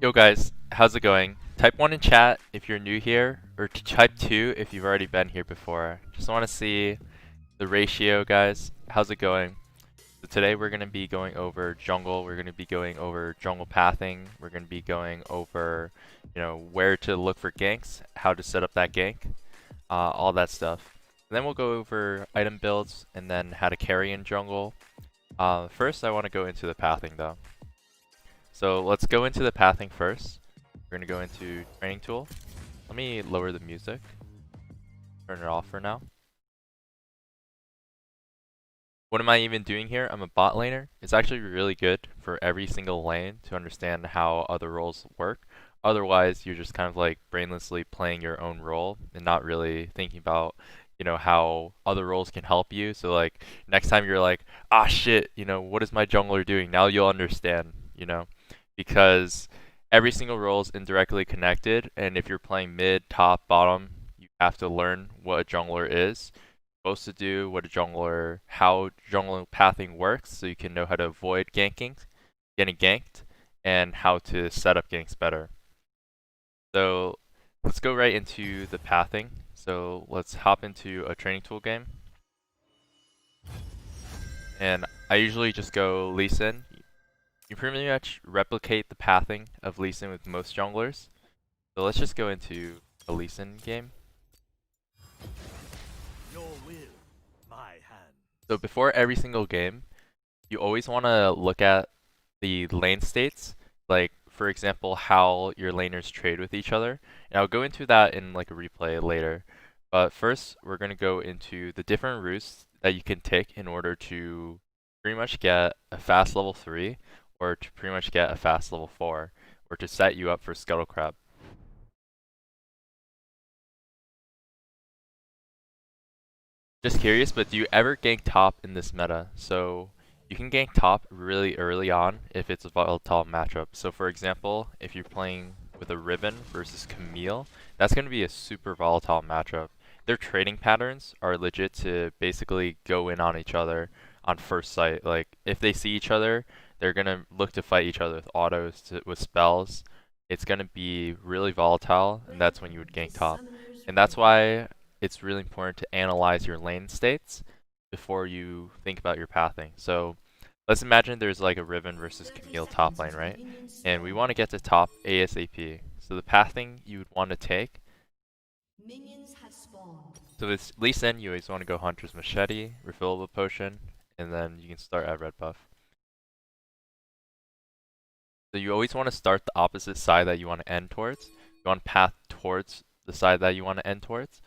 Yo guys, how's it going? Type 1 in chat if you're new here, or type 2 if you've already been here before. Just want to see the ratio, guys. How's it going? So today we're going to be going over jungle, we're going to be going over jungle pathing, we're going to be going over, where to look for ganks, how to set up that gank, all that stuff. And then we'll go over item builds, and then how to carry in jungle. First I want to go into the pathing though. So let's go into the pathing first. We're going to go into training tool. Let me lower the music. Turn it off for now. What am I even doing here? I'm a bot laner. It's actually really good for every single lane to understand how other roles work. Otherwise, you're just kind of like brainlessly playing your own role and not really thinking about, how other roles can help you. So like next time you're like, ah shit, what is my jungler doing? Now you'll understand, because every single role is indirectly connected, and if you're playing mid, top, bottom, you have to learn what a jungler is supposed to do, how jungle pathing works, so you can know how to avoid getting ganked, and how to set up ganks better. So let's go right into the pathing. So let's hop into a training tool game. And I usually just go Lee Sin. You pretty much replicate the pathing of Lee Sin with most junglers. So let's just go into a Lee Sin game. Your will, my hand. So before every single game, you always want to look at the lane states, like for example how your laners trade with each other. And I'll go into that in like a replay later. But first we're going to go into the different routes that you can take in order to pretty much get a fast level 3 or to pretty much get a fast level 4 or to set you up for Scuttle Crab. Just curious, but do you ever gank top in this meta? So you can gank top really early on if it's a volatile matchup. So for example, if you're playing with a Ribbon versus Camille, that's going to be a super volatile matchup. Their trading patterns are legit to basically go in on each other on first sight. Like if they see each other, they're going to look to fight each other with autos, with spells. It's going to be really volatile, and that's when you would gank top. And that's why it's really important to analyze your lane states before you think about your pathing. So let's imagine there's like a Riven versus Camille top lane, right? And we want to get to top ASAP. So the pathing you would want to take. So with Lee Sin, you always want to go Hunter's Machete, refillable potion, and then you can start at red buff. So you always want to start the opposite side that you want to end towards. You want to path towards the side that you want to end towards.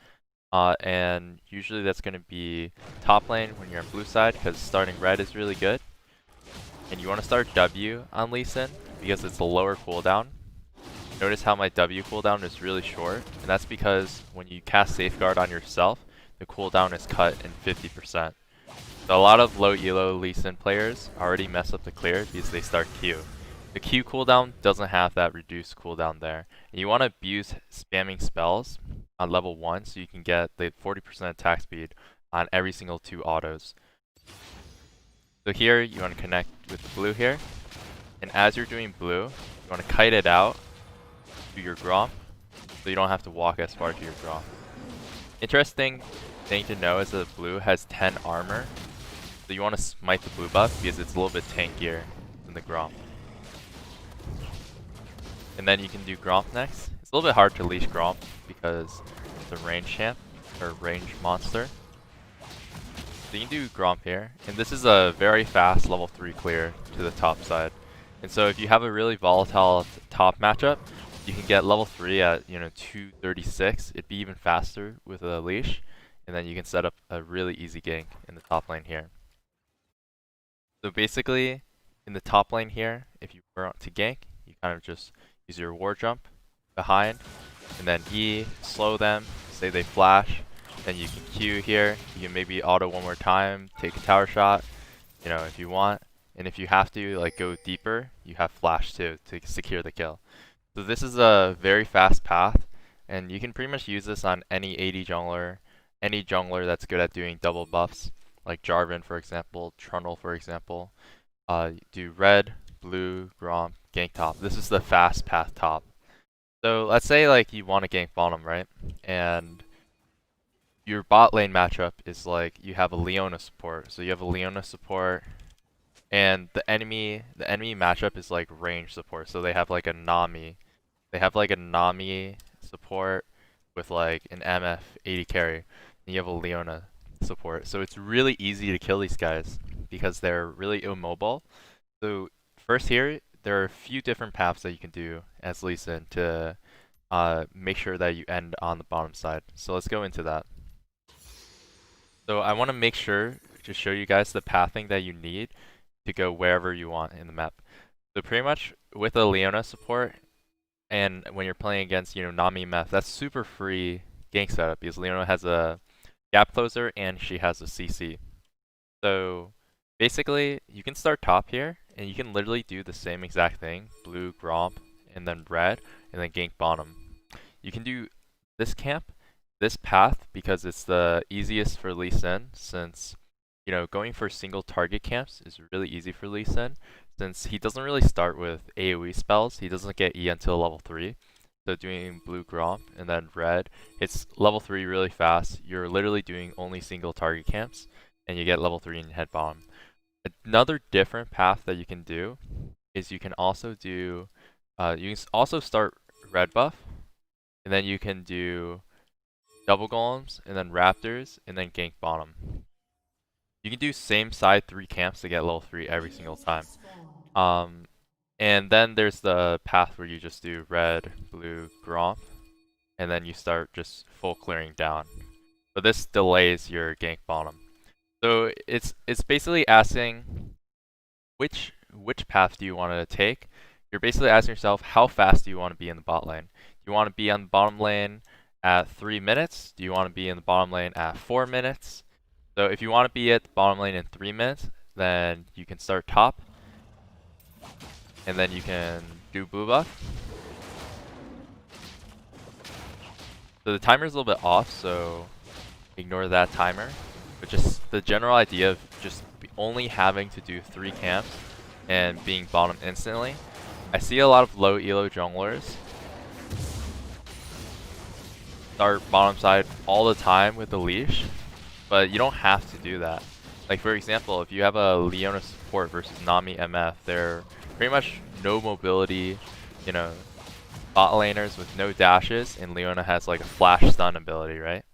And usually that's going to be top lane when you're on blue side, because starting red is really good. And you want to start W on Lee Sin because it's a lower cooldown. Notice how my W cooldown is really short, and that's because when you cast Safeguard on yourself, the cooldown is cut in 50%. So a lot of low elo Lee Sin players already mess up the clear because they start Q. The Q cooldown doesn't have that reduced cooldown there. And you want to abuse spamming spells on level 1 so you can get the 40% attack speed on every single 2 autos. So here you want to connect with the blue here, and as you're doing blue, you want to kite it out to your Gromp so you don't have to walk as far to your Gromp. Interesting thing to know is that blue has 10 armor, so you want to smite the blue buff because it's a little bit tankier than the Gromp. And then you can do Gromp next. It's a little bit hard to leash Gromp because it's a range champ, or range monster. So you can do Gromp here, and this is a very fast level 3 clear to the top side. And so if you have a really volatile top matchup, you can get level 3 at 236. It'd be even faster with a leash, and then you can set up a really easy gank in the top lane here. So basically, in the top lane here, if you were to gank, you kind of just use your war jump behind, and then E, slow them, say they flash, then you can Q here, you can maybe auto one more time, take a tower shot, if you want, and if you have to like go deeper, you have flash too to secure the kill. So this is a very fast path, and you can pretty much use this on any AD jungler, any jungler that's good at doing double buffs, like Jarvan for example, Trundle for example. Do red, blue, Gromp, gank top. This is the fast path top. So let's say like you want to gank bottom, right? And your bot lane matchup is like you have a Leona support. So you have a Leona support, and the enemy matchup is like range support. So they have like a Nami. They have like a Nami support with like an MF 80 carry. And you have a Leona support. So it's really easy to kill these guys because they're really immobile. So first here, there are a few different paths that you can do as Lee Sin to make sure that you end on the bottom side. So let's go into that. So I want to make sure to show you guys the pathing that you need to go wherever you want in the map. So pretty much with a Leona support, and when you're playing against, Nami Meth, that's super free gank setup because Leona has a gap closer and she has a CC. So basically, you can start top here, and you can literally do the same exact thing, blue, Gromp, and then red, and then gank bottom. You can do this camp, this path, because it's the easiest for Lee Sin, since, going for single target camps is really easy for Lee Sin, since he doesn't really start with AoE spells. He doesn't get E until level 3. So doing blue Gromp and then red, it's level 3 really fast. You're literally doing only single target camps, and you get level 3 in head bottom. Another different path that you can do is you can also do, start red buff, and then you can do double golems, and then raptors, and then gank bottom. You can do same side 3 camps to get level 3 every single time. And then there's the path where you just do red, blue, Gromp, and then you start just full clearing down. But this delays your gank bottom. So it's basically asking which path do you want to take. You're basically asking yourself, how fast do you want to be in the bot lane? Do you want to be on the bottom lane at 3 minutes? Do you want to be in the bottom lane at 4 minutes? So if you want to be at the bottom lane in 3 minutes, then you can start top, and then you can do blue buff. So the timer is a little bit off, so ignore that timer. But just the general idea of just only having to do 3 camps and being bottom instantly. I see a lot of low elo junglers start bottom side all the time with the leash, but you don't have to do that. Like for example, if you have a Leona support versus Nami MF, they're pretty much no mobility, bot laners with no dashes, and Leona has like a flash stun ability, right?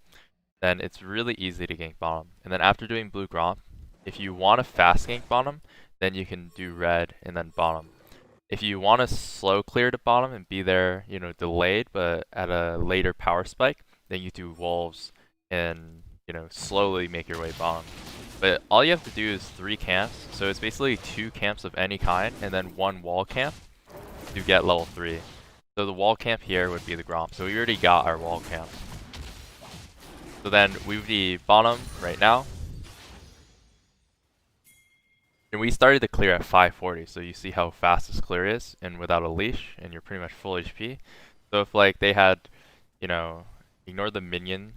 Then it's really easy to gank bottom. And then after doing blue Gromp, if you want to fast gank bottom, then you can do red and then bottom. If you want to slow clear to bottom and be there, delayed, but at a later power spike, then you do wolves and, slowly make your way bottom. But all you have to do is 3 camps, so it's basically 2 camps of any kind, and then 1 wall camp to get level 3. So the wall camp here would be the Gromp, so we already got our wall camp. So then we would be bottom right now. And we started the clear at 540, so you see how fast this clear is, and without a leash, and you're pretty much full HP. So if like they had, ignore the minion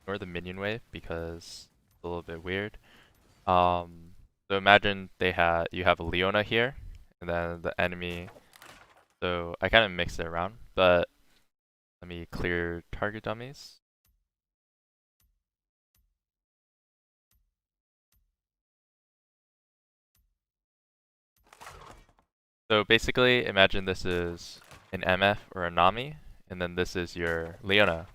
wave because it's a little bit weird. So imagine you have a Leona here, and then the enemy. So I kind of mixed it around, but let me clear target dummies. So basically, imagine this is an MF or a Nami, and then this is your Leona.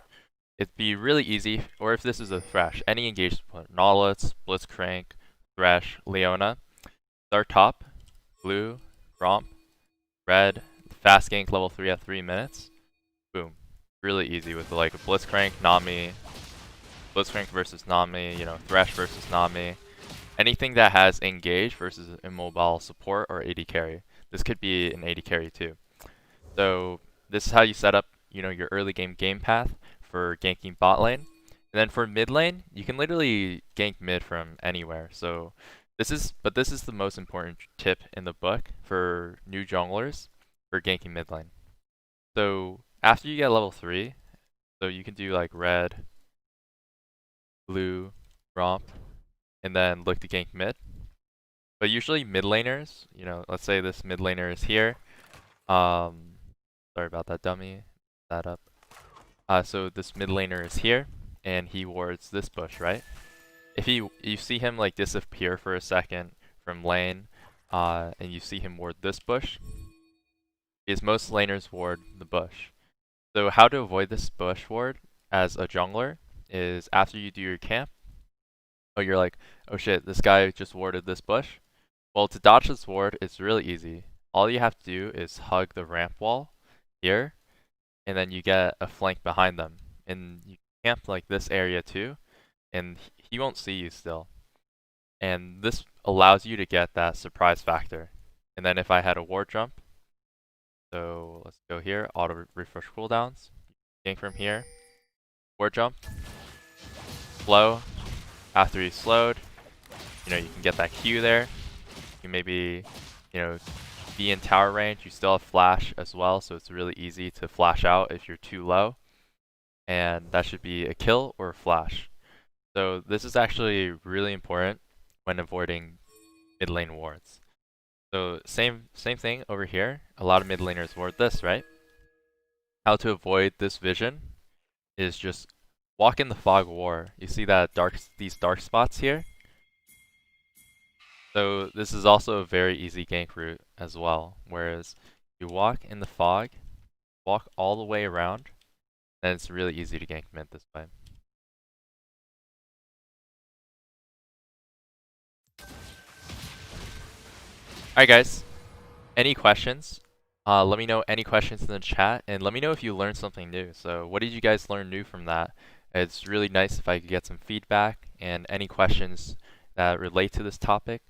It'd be really easy, or if this is a Thresh, any engaged Nautilus, Blitzcrank, Thresh, Leona. Start top, blue, Gromp, red, fast gank level 3 at 3 minutes. Boom. Really easy with like a Blitzcrank, Nami, Blitzcrank versus Nami, Thresh versus Nami. Anything that has engage versus immobile support or AD carry. This could be an AD carry too. So this is how you set up, your early game path for ganking bot lane. And then for mid lane, you can literally gank mid from anywhere. So this is the most important tip in the book for new junglers for ganking mid lane. So after you get level 3, so you can do like red, blue, Gromp, and then look to gank mid. But usually mid laners, you know, let's say this mid laner is here. Sorry about that, dummy. That up. So this mid laner is here, and he wards this bush, right? If you see him like disappear for a second from lane, and you see him ward this bush, because most laners ward the bush. So how to avoid this bush ward as a jungler is after you do your camp, oh you're like, oh shit, this guy just warded this bush. Well, to dodge this ward, it's really easy. All you have to do is hug the ramp wall here, and then you get a flank behind them. And you camp like this area too, and he won't see you still. And this allows you to get that surprise factor. And then if I had a ward jump, so let's go here, auto refresh cooldowns, gank from here, ward jump, slow, after he's slowed, you know, you can get that Q there. You maybe, you know, be in tower range. You still have flash as well, so it's really easy to flash out if you're too low. And that should be a kill or a flash. So this is actually really important when avoiding mid lane wards. So same thing over here. A lot of mid laners ward this, right? How to avoid this vision is just walk in the fog of war. You see that these dark spots here? So this is also a very easy gank route as well, whereas you walk in the fog, walk all the way around, and it's really easy to gank mid this way. Alright guys, any questions? Let me know any questions in the chat, and let me know if you learned something new. So what did you guys learn new from that? It's really nice if I could get some feedback and any questions that relate to this topic.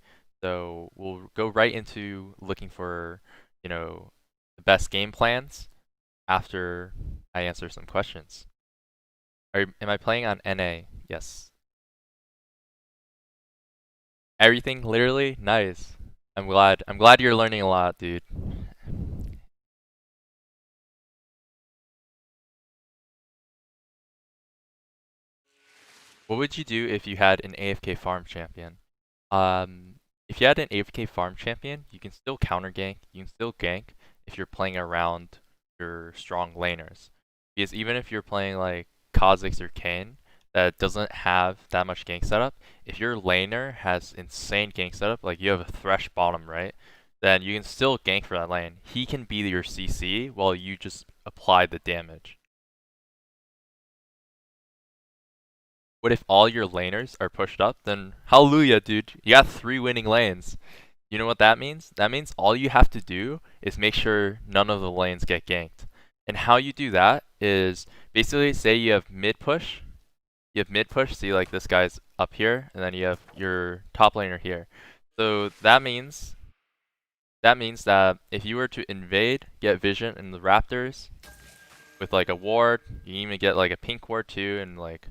So we'll go right into looking for, you know, the best game plans after I answer some questions. Am I playing on NA? Yes. Everything literally? Nice. I'm glad you're learning a lot, dude. What would you do if you had an AFK farm champion? If you had an AFK farm champion, you can still counter gank, you can still gank if you're playing around your strong laners. Because even if you're playing like Kha'Zix or Kayn, that doesn't have that much gank setup, if your laner has insane gank setup, like you have a Thresh bottom, right? Then you can still gank for that lane. He can be your CC while you just apply the damage. What if all your laners are pushed up? Then hallelujah, dude. You got 3 winning lanes. You know what that means? That means all you have to do is make sure none of the lanes get ganked. And how you do that is basically say you have mid push. You have mid push, see like this guy's up here, and then you have your top laner here. So that means that if you were to invade, get vision in the Raptors with like a ward, you can even get like a pink ward too, and like,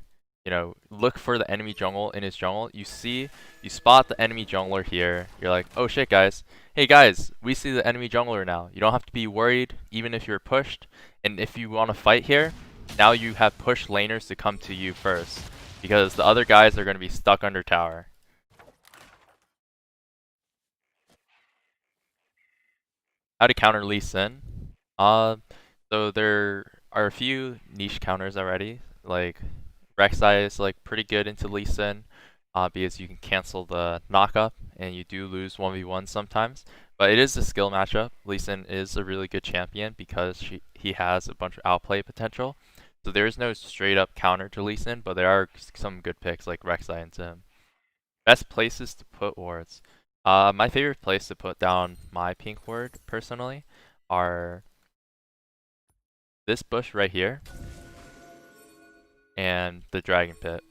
you know, look for the enemy jungle in his jungle. You spot the enemy jungler here. You're like, oh shit, guys. Hey guys, we see the enemy jungler now. You don't have to be worried, even if you're pushed. And if you want to fight here, now you have push laners to come to you first, because the other guys are going to be stuck under tower. How to counter Lee Sin? So there are a few niche counters already. Like Rek'Sai is like pretty good into Lee Sin, because you can cancel the knockup and you do lose 1v1 sometimes. But it is a skill matchup. Lee Sin is a really good champion because he has a bunch of outplay potential. So there is no straight up counter to Lee Sin, but there are some good picks like Rek'Sai into him. Best places to put wards. My favorite place to put down my pink ward personally are this bush right here and the dragon pit.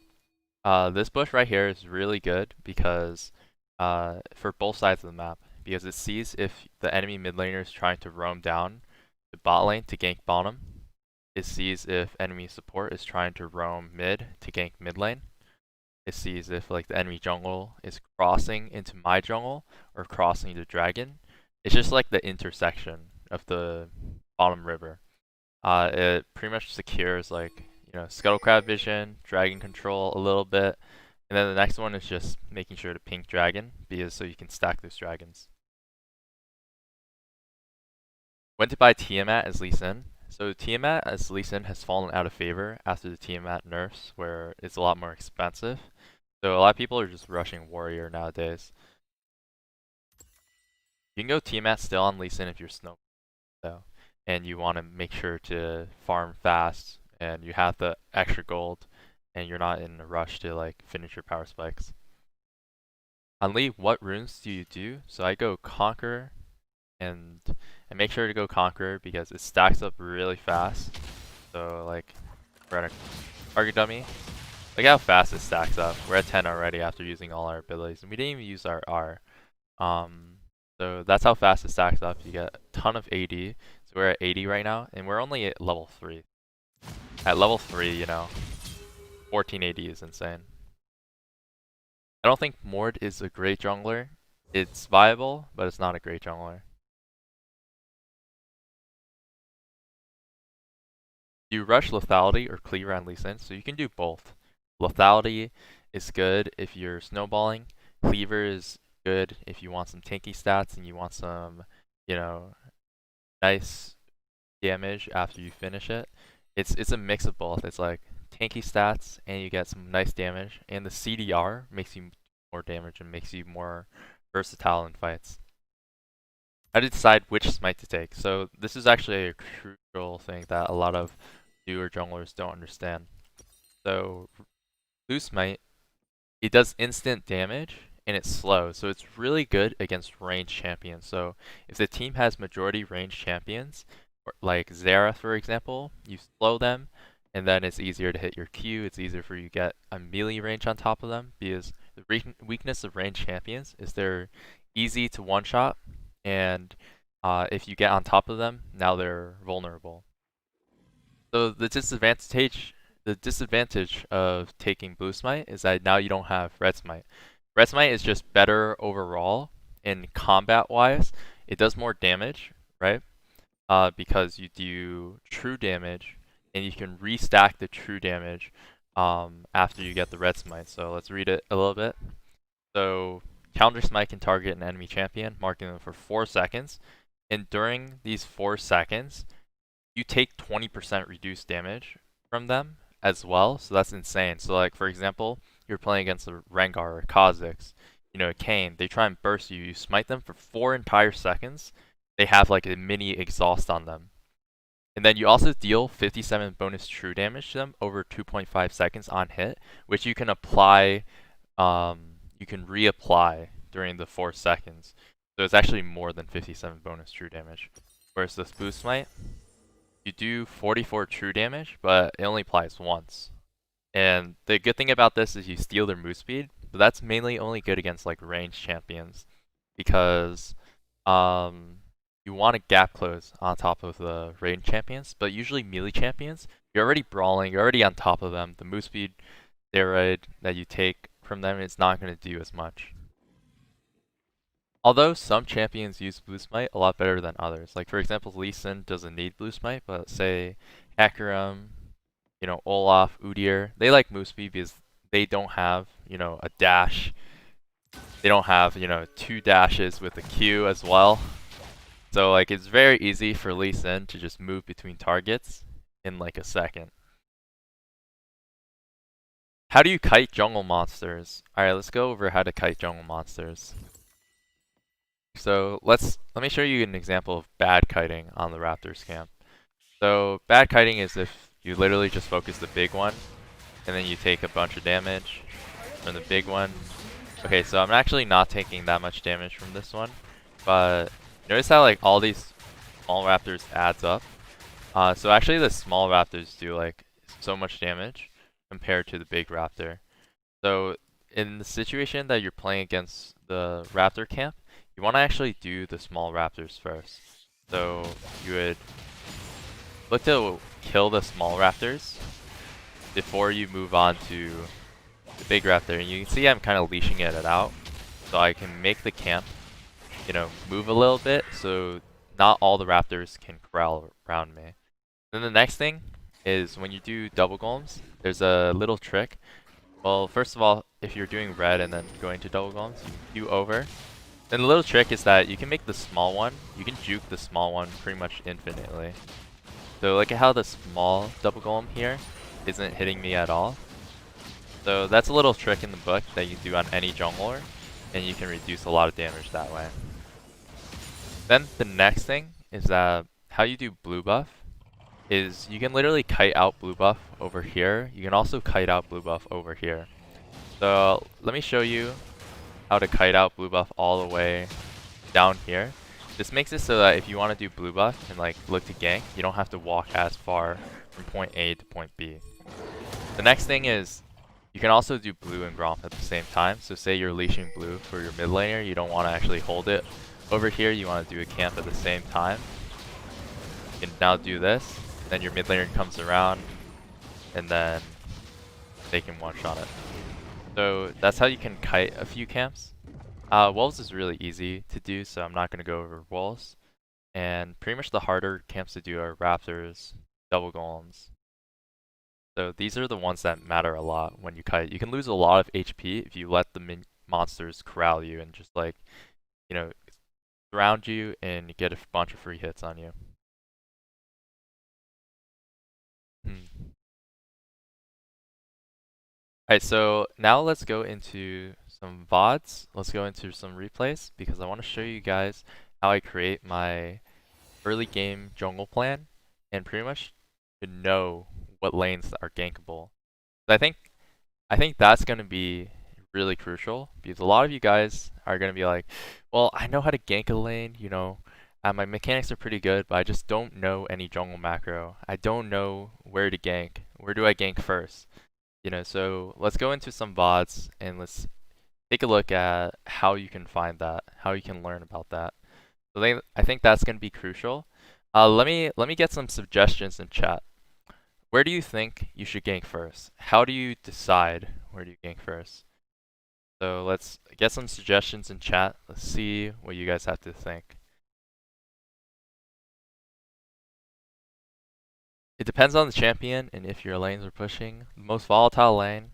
This bush right here is really good because for both sides of the map, because it sees if the enemy mid laner is trying to roam down the bot lane to gank bottom. It sees if enemy support is trying to roam mid to gank mid lane. It sees if like the enemy jungle is crossing into my jungle or crossing the dragon. It's just like the intersection of the bottom river. It pretty much secures like, you know, scuttle crab vision, dragon control a little bit, And then the next one is just making sure to pink dragon, because so you can stack those dragons. When to buy Tiamat as Lee Sin. So Tiamat as Lee Sin has fallen out of favor after the Tiamat nerfs, where it's a lot more expensive. So a lot of people are just rushing Warrior nowadays. You can go Tiamat still on Lee Sin if you're Snow, though, and you want to make sure to farm fast, and you have the extra gold, and you're not in a rush to like finish your power spikes. On Lee, what runes do you do? So I go Conqueror, and make sure to go Conqueror because it stacks up really fast. So like, we're at a target dummy. Look how fast it stacks up. We're at 10 already after using all our abilities, and we didn't even use our R. So that's how fast it stacks up. You get a ton of AD. So we're at 80 right now, and we're only at level 3. At level 3, you know, 14 AD is insane. I don't think Mord is a great jungler. It's viable, but it's not a great jungler. Do you rush lethality or cleaver on Lee Sin? So you can do both. Lethality is good if you're snowballing. Cleaver is good if you want some tanky stats and you want some, you know, nice damage after you finish it. It's a mix of both. It's like tanky stats and you get some nice damage, and the CDR makes you more damage and makes you more versatile in fights. How to decide which smite to take. So this is actually a crucial thing that a lot of newer junglers don't understand. So blue smite, it does instant damage and it's slow, so it's really good against ranged champions. So if the team has majority ranged champions, like Zera for example, you slow them and then it's easier to hit your Q, it's easier for you to get a melee range on top of them, because the weakness of ranged champions is they're easy to one-shot, and if you get on top of them, now they're vulnerable. So the disadvantage of taking Blue Smite is that now you don't have Red Smite. Red Smite is just better overall in combat-wise. It does more damage, right? Because you do true damage, and you can restack the true damage after you get the Red Smite. So let's read it a little bit. So Counter Smite can target an enemy champion, marking them for 4 seconds. And during these 4 seconds, you take 20% reduced damage from them as well. So that's insane. So like, for example, you're playing against a Rengar or Kha'Zix, you know, a Kayn. They try and burst you. You smite them for 4 entire seconds. They have like a mini exhaust on them. And then you also deal 57 bonus true damage to them over 2.5 seconds on hit, which you can apply, you can reapply during the 4 seconds. So it's actually more than 57 bonus true damage. Whereas this boost smite, you do 44 true damage, but it only applies once. And the good thing about this is you steal their move speed, but that's mainly only good against like ranged champions, because you want to gap close on top of the ranged champions, but usually melee champions, you're already brawling, you're already on top of them. The move speed steroid that you take from them is not going to do as much. Although some champions use Blue Smite a lot better than others. Like for example, Lee Sin doesn't need Blue Smite, but say Hecarim, you know, Olaf, Udyr, they like move speed because they don't have, you know, a dash. They don't have, you know, 2 dashes with a Q as well. So like it's very easy for Lee Sin to just move between targets in like a second. How do you kite jungle monsters? Alright, let's go over how to kite jungle monsters. So let me show you an example of bad kiting on the Raptors camp. So bad kiting is if you literally just focus the big one, and then you take a bunch of damage from the big one. Okay, so I'm actually not taking that much damage from this one, but notice how like all these small raptors adds up. So actually the small raptors do like so much damage compared to the big raptor. So in the situation that you're playing against the raptor camp, you want to actually do the small raptors first. So you would look to kill the small raptors before you move on to the big raptor. And you can see I'm kind of leashing it out, so I can make the camp, you know, move a little bit so not all the raptors can corral around me. Then the next thing is when you do double golems, there's a little trick Well, first of all, if you're doing red and then going to double golems, you over. Then the little trick is that you can make the small one, you can juke the small one pretty much infinitely. So look at how the small double golem here isn't hitting me at all. So that's a little trick in the book that you do on any jungler, and you can reduce a lot of damage that way. Then the next thing is that how you do blue buff is you can literally kite out blue buff over here. You can also kite out blue buff over here. So let me show you how to kite out blue buff all the way down here. This makes it so that if you want to do blue buff and like look to gank, you don't have to walk as far from point A to point B. The next thing is you can also do blue and Gromp at the same time. So say you're leashing blue for your mid laner, you don't want to actually hold it over here, you want to do a camp at the same time. You can now do this, then your mid laner comes around, and then they can one-shot it. So that's how you can kite a few camps. Wolves is really easy to do, so I'm not going to go over wolves. And pretty much the harder camps to do are raptors, double golems. So these are the ones that matter a lot when you kite. You can lose a lot of HP if you let the monsters corral you and just like, you know, surround you and get a bunch of free hits on you. Alright, so now let's go into some VODs. Let's go into some replays because I want to show you guys how I create my early game jungle plan and pretty much to know what lanes are gankable. So I think that's going to be really crucial because a lot of you guys are going to be like, well, I know how to gank a lane, you know, my mechanics are pretty good, but I just don't know any jungle macro. I don't know where to gank. Where do I gank first? You know, so let's go into some VODs and let's take a look at how you can find that, how you can learn about that. So I think that's going to be crucial. Let me get some suggestions in chat. Where do you think you should gank first? How do you decide where do you gank first? So let's get some suggestions in chat. Let's see what you guys have to think. It depends on the champion and if your lanes are pushing. The most volatile lane,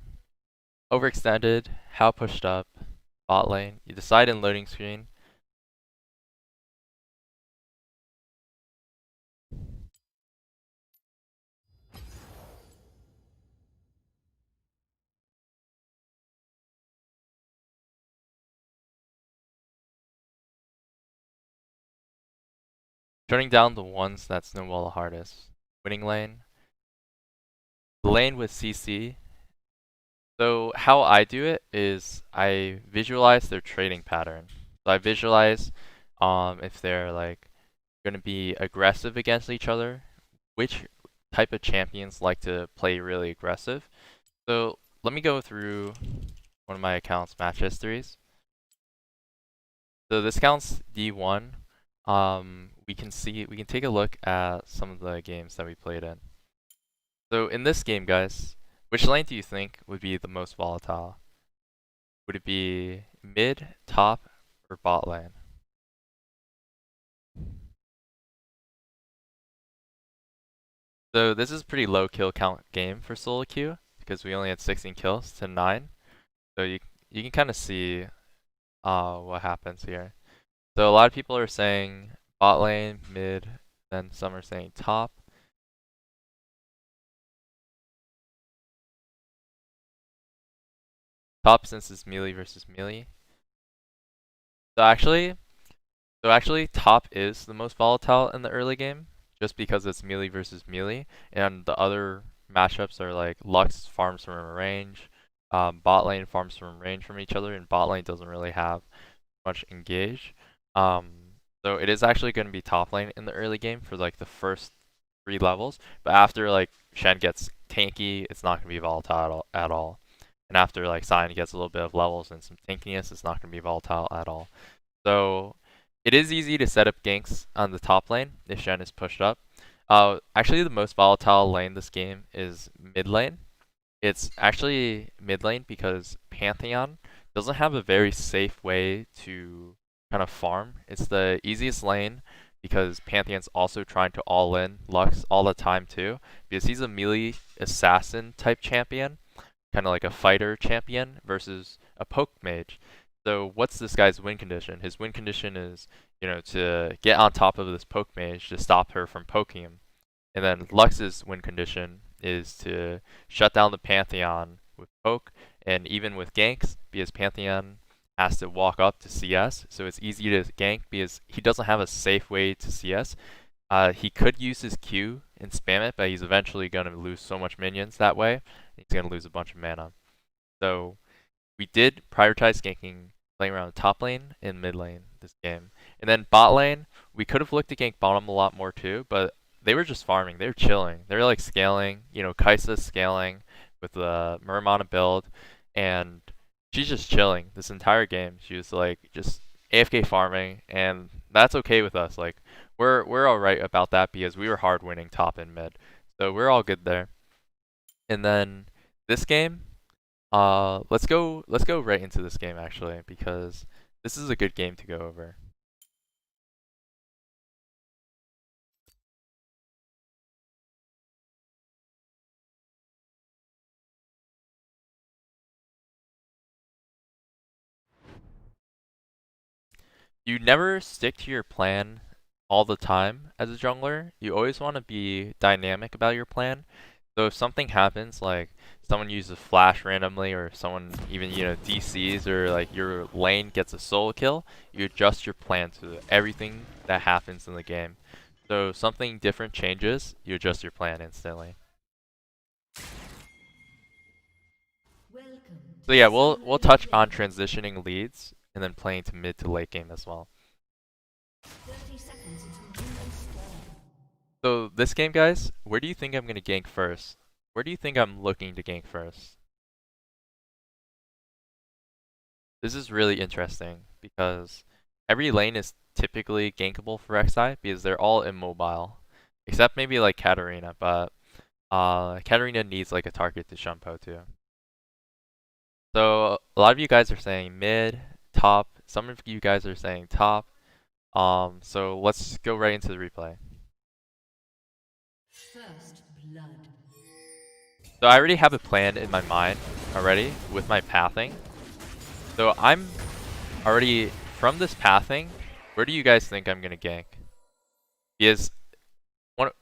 overextended, how pushed up, bot lane. You decide in loading screen. Turning down the ones that snowball the hardest. Winning lane. The lane with CC. So how I do it is I visualize their trading pattern. So I visualize if they're like going to be aggressive against each other, which type of champions like to play really aggressive. So let me go through one of my account's match histories. So this account's D1. We can take a look at some of the games that we played in. So in this game, guys, which lane do you think would be the most volatile? Would it be mid, top, or bot lane? So this is a pretty low kill count game for solo queue because we only had 16 kills to 9. So you can kind of see what happens here. So a lot of people are saying bot lane, mid, then some are saying top. Top since it's melee versus melee. So actually top is the most volatile in the early game just because it's melee versus melee, and the other matchups are like Lux farms from range, bot lane farms from range from each other, and bot lane doesn't really have much engage. So it is actually going to be top lane in the early game for like the first 3 levels, but after like Shen gets tanky, it's not going to be volatile at all. And after like Sion gets a little bit of levels and some tankiness, it's not going to be volatile at all. So it is easy to set up ganks on the top lane if Shen is pushed up. Actually, the most volatile lane this game is mid lane. It's actually mid lane because Pantheon doesn't have a very safe way to kind of farm. It's the easiest lane because Pantheon's also trying to all in Lux all the time too, because he's a melee assassin type champion. kind of like a fighter champion versus a poke mage. So what's this guy's win condition? His win condition is, to get on top of this poke mage to stop her from poking him. And then Lux's win condition is to shut down the Pantheon with poke, and even with ganks, because Pantheon has to walk up to CS, so it's easy to gank because he doesn't have a safe way to CS. He could use his Q and spam it, but he's eventually going to lose so much minions that way. He's going to lose a bunch of mana. So we did prioritize ganking, playing around the top lane and mid lane this game. And then bot lane, we could have looked to gank bottom a lot more too, but they were just farming. They were chilling. They were like scaling. Kai'Sa's scaling with the Muramana build, and she's just chilling this entire game. She was like just AFK farming, and that's okay with us. Like we're all right about that because we were hard winning top and mid, so we're all good there. And then this game, let's go right into this game actually, because this is a good game to go over. You never stick to your plan all the time as a jungler. You always want to be dynamic about your plan. So if something happens, like someone uses flash randomly, or someone even DCs, or like your lane gets a solo kill, you adjust your plan to everything that happens in the game. So if something different changes, you adjust your plan instantly. So yeah, we'll touch on transitioning leads and then playing to mid to late game as well. So this game, guys, where do you think I'm gonna gank first? Where do you think I'm looking to gank first? This is really interesting because every lane is typically gankable for Rek'Sai because they're all immobile, except maybe like Katarina, but Katarina needs like a target to Shumpo too. So a lot of you guys are saying mid, top. Some of you guys are saying top. So let's go right into the replay. First blood. So I already have a plan in my mind already with my pathing. So I'm already from this pathing. Where do you guys think I'm gonna gank? Because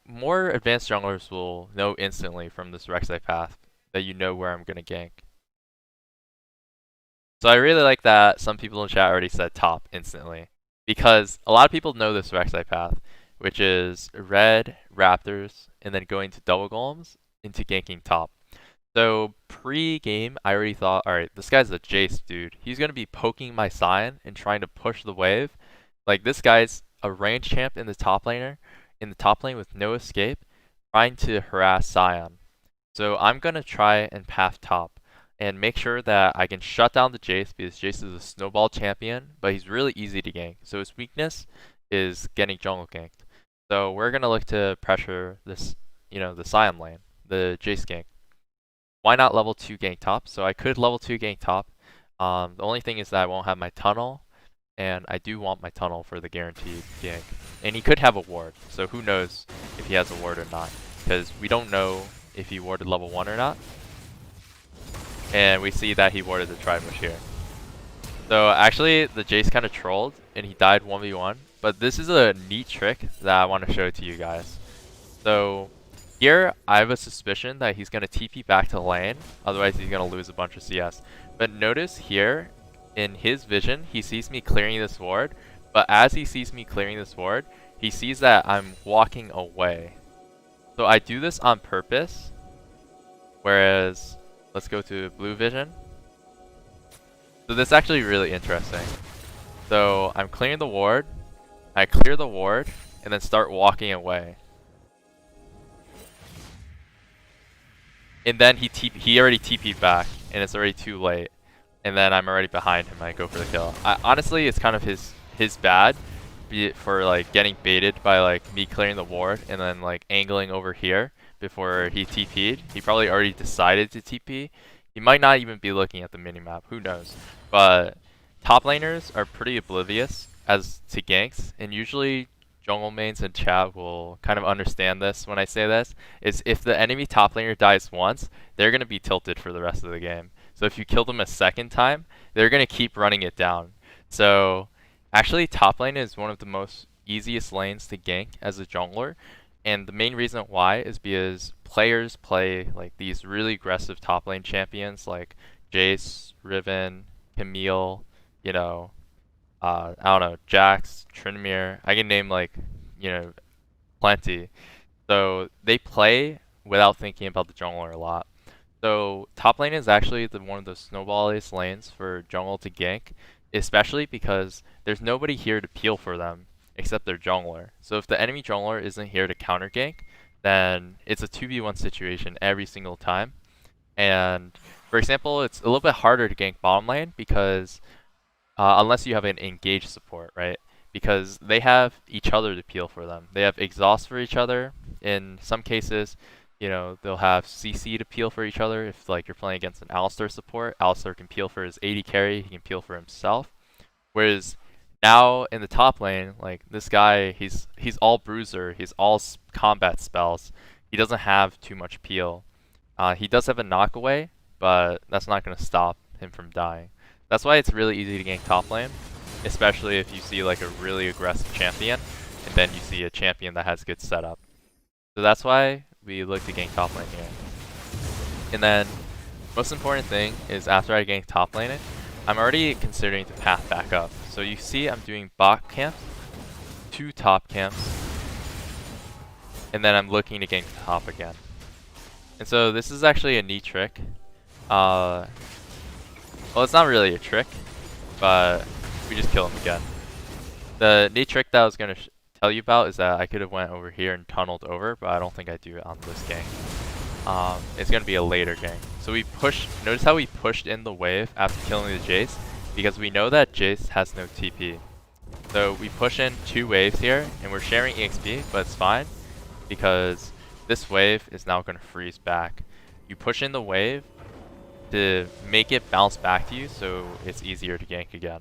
more advanced junglers will know instantly from this Rek'Sai path that you know where I'm gonna gank. So I really like that some people in chat already said top instantly, because a lot of people know this Rek'Sai path, which is red Raptors and then going to double golems into ganking top. So pre-game, I already thought, alright, this guy's a Jace dude. He's going to be poking my Sion and trying to push the wave. Like, this guy's a range champ in the top lane with no escape, trying to harass Sion. So I'm going to try and path top and make sure that I can shut down the Jace, because Jace is a snowball champion, but he's really easy to gank. So his weakness is getting jungle ganked. So we're going to look to pressure this, the Sion lane, the Jace gank. Why not level 2 gank top? So I could level 2 gank top. The only thing is that I won't have my tunnel, and I do want my tunnel for the guaranteed gank. And he could have a ward, so who knows if he has a ward or not, because we don't know if he warded level 1 or not. And we see that he warded the Tribush here. So actually, the Jace kind of trolled, and he died 1v1. But this is a neat trick that I want to show to you guys. So here, I have a suspicion that he's going to TP back to lane, otherwise he's going to lose a bunch of CS. But notice here, in his vision, he sees me clearing this ward, but as he sees me clearing this ward, he sees that I'm walking away. So I do this on purpose, whereas, let's go to blue vision. So this is actually really interesting. So I'm clearing the ward, I clear the ward, and then start walking away. And then he already TP'd back, and it's already too late. And then I'm already behind him, I go for the kill. Honestly, it's kind of his bad, be it for like getting baited by like me clearing the ward and then like angling over here before he TP'd. He probably already decided to TP. He might not even be looking at the minimap, who knows. But top laners are pretty oblivious as to ganks, and usually jungle mains in chat will kind of understand this when I say this, is if the enemy top laner dies once, they're going to be tilted for the rest of the game. So if you kill them a second time, they're going to keep running it down. So actually top lane is one of the most easiest lanes to gank as a jungler. And the main reason why is because players play like these really aggressive top lane champions like Jace, Riven, Camille, you know, I don't know, Jax, Tryndamere. I can name like, you know, plenty. So they play without thinking about the jungler a lot. So top lane is actually one of the snowballiest lanes for jungle to gank, especially because there's nobody here to peel for them except their jungler. So if the enemy jungler isn't here to counter gank, then it's a 2v1 situation every single time. And for example, it's a little bit harder to gank bottom lane because unless you have an engaged support, right? Because they have each other to peel for them. They have exhaust for each other. In some cases, you know, they'll have CC to peel for each other. If like you're playing against an Alistar support, Alistar can peel for his AD carry. He can peel for himself. Whereas now in the top lane, like this guy, he's all bruiser. He's all combat spells. He doesn't have too much peel. He does have a knockaway, but that's not going to stop him from dying. That's why it's really easy to gank top lane, especially if you see like a really aggressive champion, and then you see a champion that has good setup. So that's why we look to gank top lane here. And then, most important thing is after I gank top lane it, I'm already considering to path back up. So you see I'm doing bot camps, 2 top camps, and then I'm looking to gank top again. And so this is actually a neat trick. Well, it's not really a trick, but we just kill him again. The neat trick that I was going to tell you about is that I could have went over here and tunneled over, but I don't think I do it on this gank. It's going to be a later gank. So we push, notice how we pushed in the wave after killing the Jace, because we know that Jace has no TP. So we push in 2 waves here, and we're sharing EXP, but it's fine, because this wave is now going to freeze back. You push in the wave to make it bounce back to you so it's easier to gank again.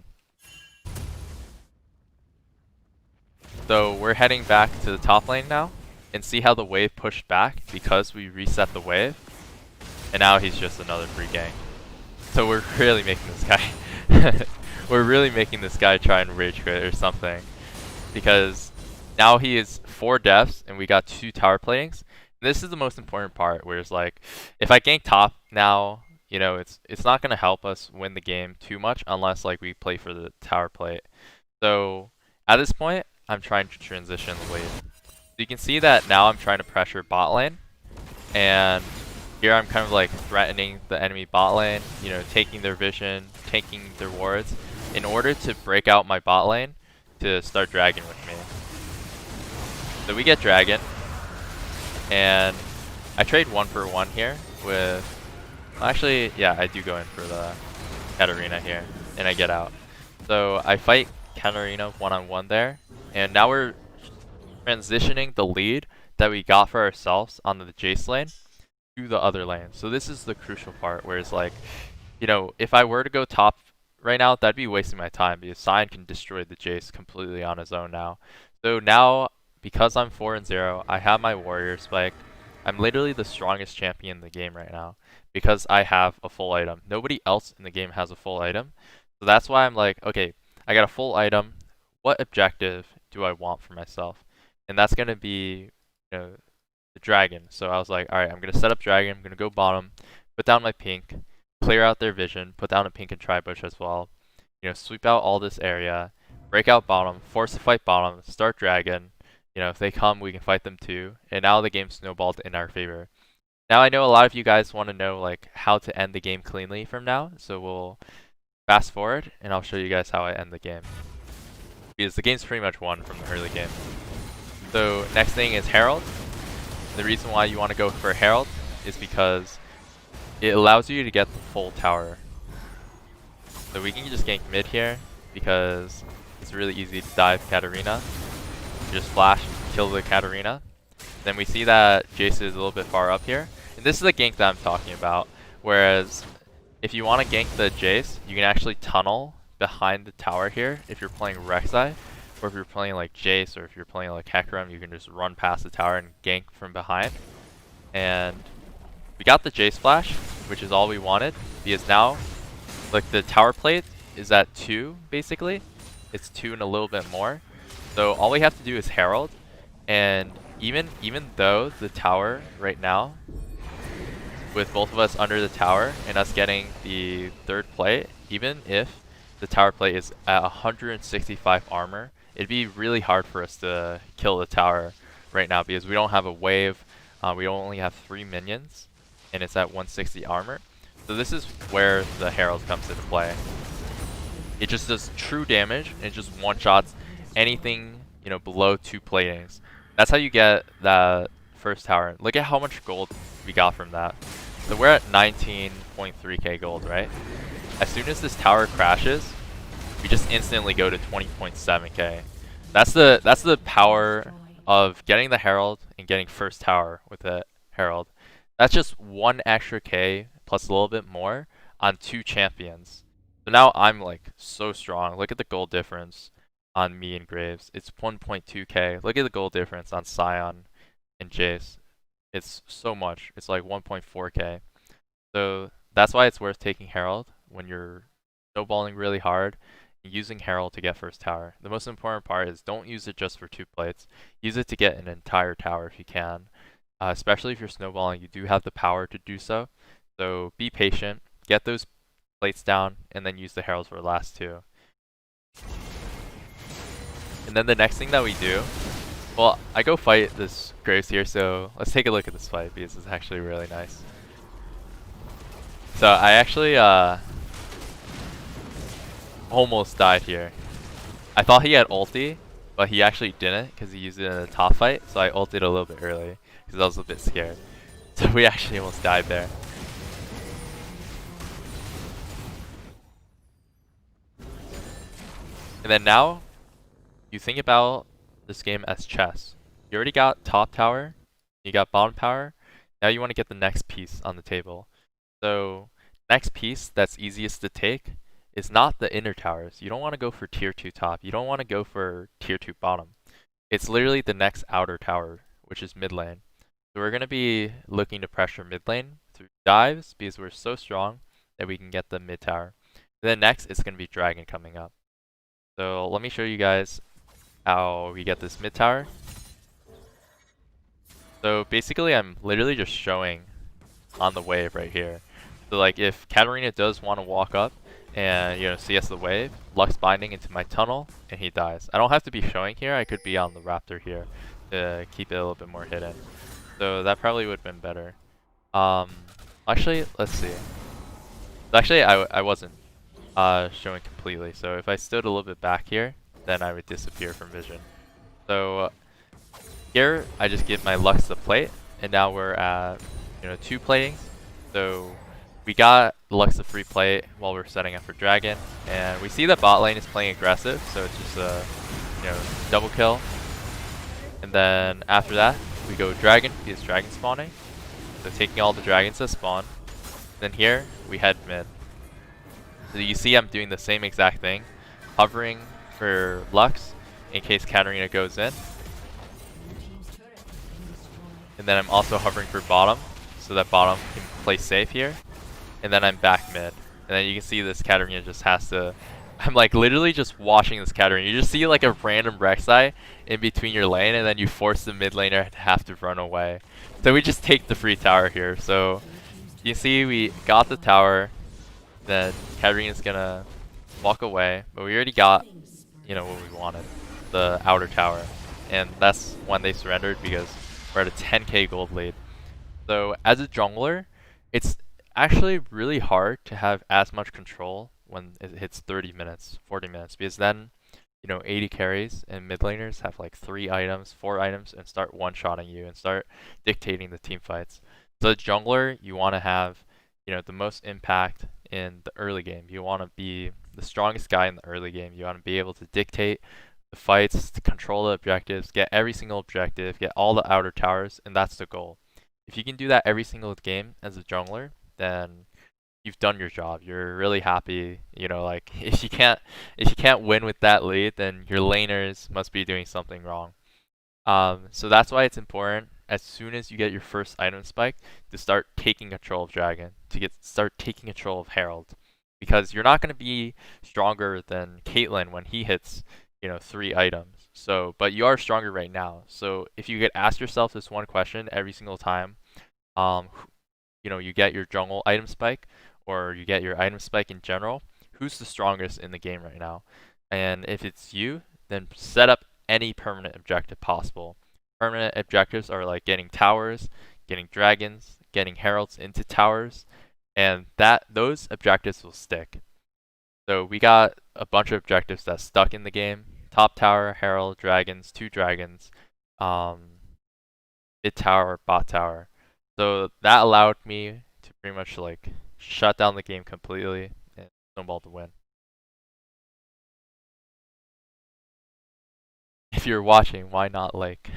So we're heading back to the top lane now, and see how the wave pushed back because we reset the wave, and now he's just another free gank. So we're really making this guy we're really making this guy try and rage quit or something, because now he is 4 deaths and we got 2 tower platings. This is the most important part, where it's like, if I gank top now, you know, it's not going to help us win the game too much unless like we play for the tower plate. So at this point, I'm trying to transition the wave. So you can see that now I'm trying to pressure bot lane, and here I'm kind of like threatening the enemy bot lane, you know, taking their vision, taking their wards, in order to break out my bot lane to start dragon with me. So we get dragon, and I trade 1 for 1 here with, actually, yeah, I do go in for the Katarina here, and I get out. So I fight Katarina one-on-one there, and now we're transitioning the lead that we got for ourselves on the Jace lane to the other lane. So this is the crucial part, where it's like, you know, if I were to go top right now, that'd be wasting my time, because Sion can destroy the Jace completely on his own now. So now, because I'm 4-0, I have my warrior spike. I'm literally the strongest champion in the game right now, because I have a full item. Nobody else in the game has a full item. So that's why I'm like, okay, I got a full item. What objective do I want for myself? And that's going to be, you know, the dragon. So I was like, alright, I'm going to set up dragon. I'm going to go bottom, put down my pink, clear out their vision, put down a pink and tri-bush as well. You know, sweep out all this area, break out bottom, force to fight bottom, start dragon. You know, if they come, we can fight them too. And now the game snowballed in our favor. Now I know a lot of you guys want to know like how to end the game cleanly from now, so we'll fast forward and I'll show you guys how I end the game, because the game's pretty much won from the early game. So next thing is Herald. The reason why you want to go for Herald is because it allows you to get the full tower. So we can just gank mid here because it's really easy to dive Katarina. Just flash, kill the Katarina. Then we see that Jace is a little bit far up here. And this is the gank that I'm talking about. Whereas if you want to gank the Jace, you can actually tunnel behind the tower here if you're playing Rek'Sai. or if you're playing like Jace, or if you're playing like Hecarim, you can just run past the tower and gank from behind. And we got the Jace flash, which is all we wanted, because now, like, the tower plate is at 2, basically. It's 2 and a little bit more. So all we have to do is Herald, and even though the tower right now, with both of us under the tower and us getting the 3rd plate, even if the tower plate is at 165 armor, it'd be really hard for us to kill the tower right now because we don't have a wave. We only have 3 minions, and it's at 160 armor. So this is where the Herald comes into play. It just does true damage, and it just one-shots anything, you know, below 2 platings. That's how you get that first tower. Look at how much gold we got from that. So we're at 19.3k gold, right? As soon as this tower crashes, we just instantly go to 20.7k. That's the power of getting the Herald and getting first tower with the Herald. That's just 1 extra K plus a little bit more on 2 champions. So now I'm like so strong. Look at the gold difference on me and Graves. It's 1.2k. Look at the gold difference on Sion and Jace. It's so much. It's like 1.4k. So that's why it's worth taking Herald when you're snowballing really hard and using Herald to get first tower. The most important part is don't use it just for 2 plates. Use it to get an entire tower if you can. Especially if you're snowballing, you do have the power to do so. So be patient, get those plates down, and then use the Heralds for the last 2. And then the next thing that we do, well, I go fight this Graves here, so let's take a look at this fight because it's actually really nice. So I actually almost died here. I thought he had ulti, but he actually didn't because he used it in the top fight, so I ulted a little bit early because I was a bit scared. So we actually almost died there. And then now, you think about this game as chess. You already got top tower, you got bottom tower, now you want to get the next piece on the table. So, next piece that's easiest to take is not the inner towers. You don't want to go for tier 2 top, you don't want to go for tier 2 bottom. It's literally the next outer tower, which is mid lane. So we're going to be looking to pressure mid lane through dives because we're so strong that we can get the mid tower. And then next it's going to be dragon coming up. So let me show you guys how we get this mid tower. So basically I'm literally just showing on the wave right here. So like if Katarina does want to walk up and, you know, CS the wave, Lux binding into my tunnel and he dies. I don't have to be showing here, I could be on the Raptor here to keep it a little bit more hidden. So that probably would have been better. Actually, let's see. Actually, I wasn't showing completely. So if I stood a little bit back here, then I would disappear from vision. So here I just give my Lux the plate, and now we're at, you know, 2 platings. So we got Lux the free plate while we're setting up for dragon, and we see that bot lane is playing aggressive, so it's just a, you know, double kill. And then after that we go dragon because dragon spawning. So taking all the dragons that spawn. Then here we head mid. So you see I'm doing the same exact thing, hovering for Lux in case Katarina goes in. And then I'm also hovering for bottom so that bottom can play safe here. And then I'm back mid. And then you can see this Katarina just has to... I'm like literally just watching this Katarina. You just see like a random Rek'Sai in between your lane, and then you force the mid laner to have to run away. So we just take the free tower here. So you see we got the tower. Then Katarina's gonna walk away, but we already got, you know, what we wanted, the outer tower, and that's when they surrendered because we're at a 10k gold lead. So as a jungler, it's actually really hard to have as much control when it hits 30 minutes, 40 minutes, because then, you know, 80 carries and mid laners have like 3 items, 4 items, and start one-shotting you and start dictating the team fights. So as a jungler, you want to have, you know, the most impact in the early game. You want to be the strongest guy in the early game. You want to be able to dictate the fights, to control the objectives, get every single objective, get all the outer towers, and that's the goal. If you can do that every single game as a jungler, then you've done your job. You're really happy. You know, like if you can't win with that lead, then your laners must be doing something wrong. So that's why it's important as soon as you get your first item spike to start taking control of Dragon, to start taking control of Herald, because you're not going to be stronger than Caitlyn when he hits, 3 items. So, but you are stronger right now. So if you could ask yourself this one question every single time, um, you get your jungle item spike, or you get your item spike in general, who's the strongest in the game right now? And if it's you, then set up any permanent objective possible. Permanent objectives are like getting towers, getting dragons, getting heralds into towers, and those objectives will stick. So we got a bunch of objectives that stuck in the game. Top tower, herald, dragons, 2 dragons, um, mid tower, bot tower. So that allowed me to pretty much like shut down the game completely and snowball to win. If you're watching, why not like?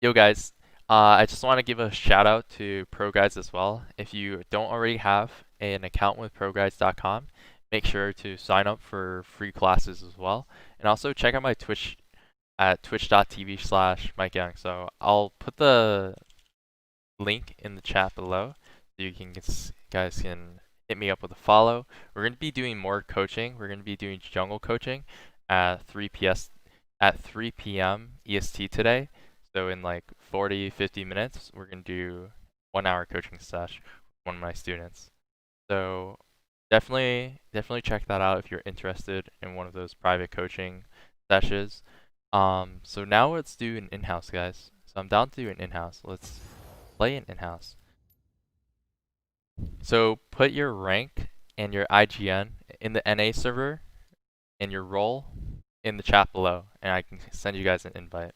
Yo guys, I just want to give a shout out to ProGuides as well. If you don't already have an account with ProGuides.com, make sure to sign up for free classes as well. And also check out my Twitch at twitch.tv/MikeYeung. So I'll put the link in the chat below so you guys can hit me up with a follow. We're going to be doing more coaching. We're going to be doing jungle coaching at 3 p.m. EST today. So in like 40-50 minutes, we're going to do 1 hour coaching session with one of my students. So definitely check that out if you're interested in one of those private coaching sessions. So now let's do an in-house, guys. So I'm down to do an in-house. Let's play an in-house. So put your rank and your IGN in the NA server and your role in the chat below, and I can send you guys an invite.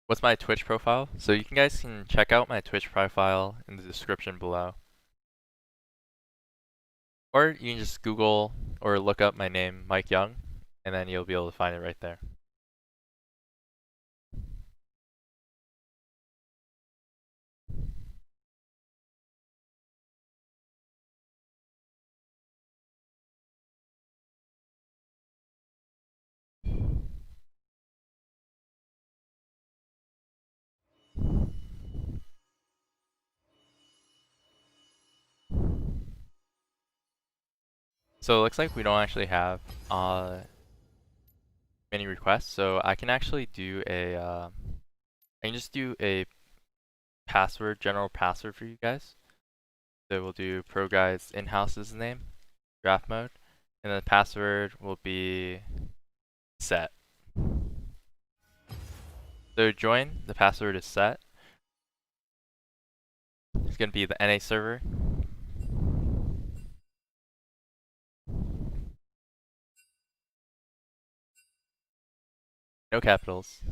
What's my Twitch profile? So you guys can check out my Twitch profile in the description below. Or you can just Google or look up my name, MikeYeung, and then you'll be able to find it right there. So it looks like we don't actually have many requests, so I can actually do I can just do a general password for you guys. So we'll do ProGuides in-house is the name, draft mode, and then the password will be set. So join, the password is set. It's going to be the NA server. No capitals.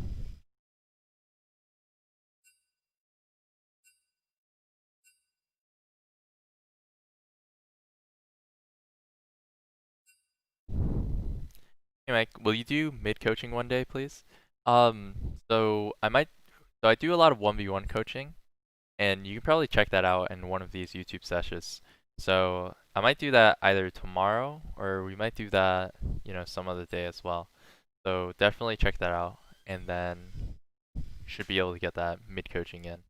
Hey Mike, will you do mid coaching one day, please? So I do a lot of 1v1 coaching, and you can probably check that out in one of these YouTube sessions. So I might do that either tomorrow, or we might do that, some other day as well. So definitely check that out, and then you should be able to get that mid coaching in.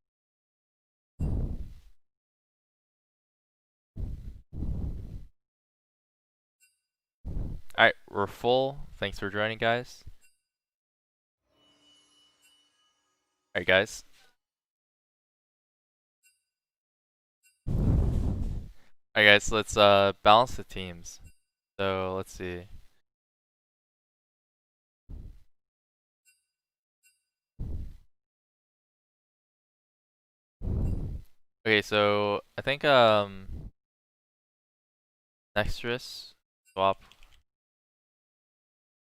Alright, we're full. Thanks for joining, guys. Alright, guys. Alright, guys, let's balance the teams. So let's see. Okay, so I think Nexus swap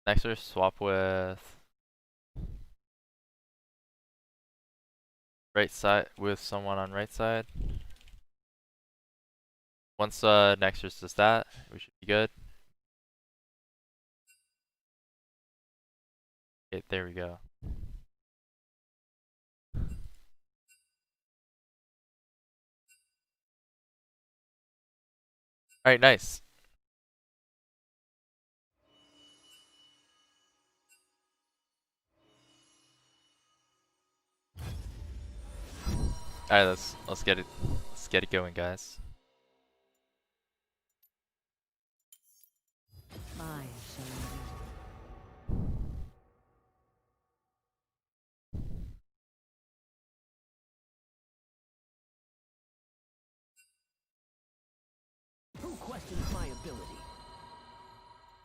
Nexus swap with right side with someone on right side. Once Nexus does that, we should be good. Okay, there we go. Alright, nice. Alright, let's get it going, guys. I shall Who questions my ability?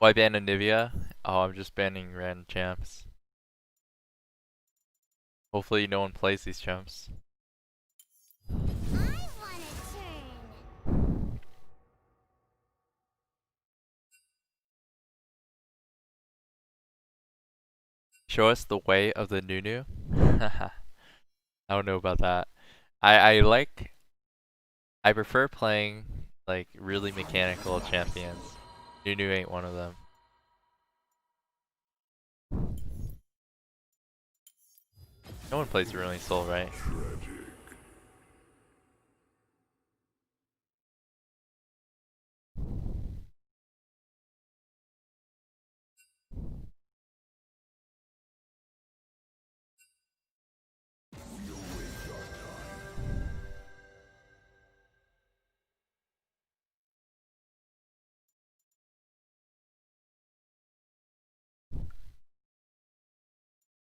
Why ban Anivia? Oh, I'm just banning random champs. Hopefully no one plays these champs. I want a turn. Show us the way of the Nunu? I don't know about that. I prefer playing like really mechanical champions. Nunu ain't one of them. No one plays Ruining Soul, right?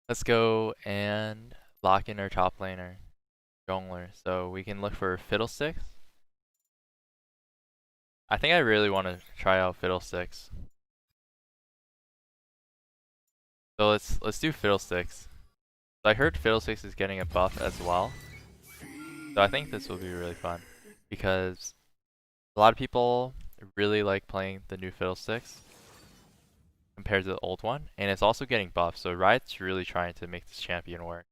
Let's go and lock in our top laner, jungler. So we can look for Fiddlesticks. I think I really want to try out Fiddlesticks. So let's do Fiddlesticks. So I heard Fiddlesticks is getting a buff as well. So I think this will be really fun because a lot of people really like playing the new Fiddlesticks compared to the old one, and it's also getting buffed. So Riot's really trying to make this champion work.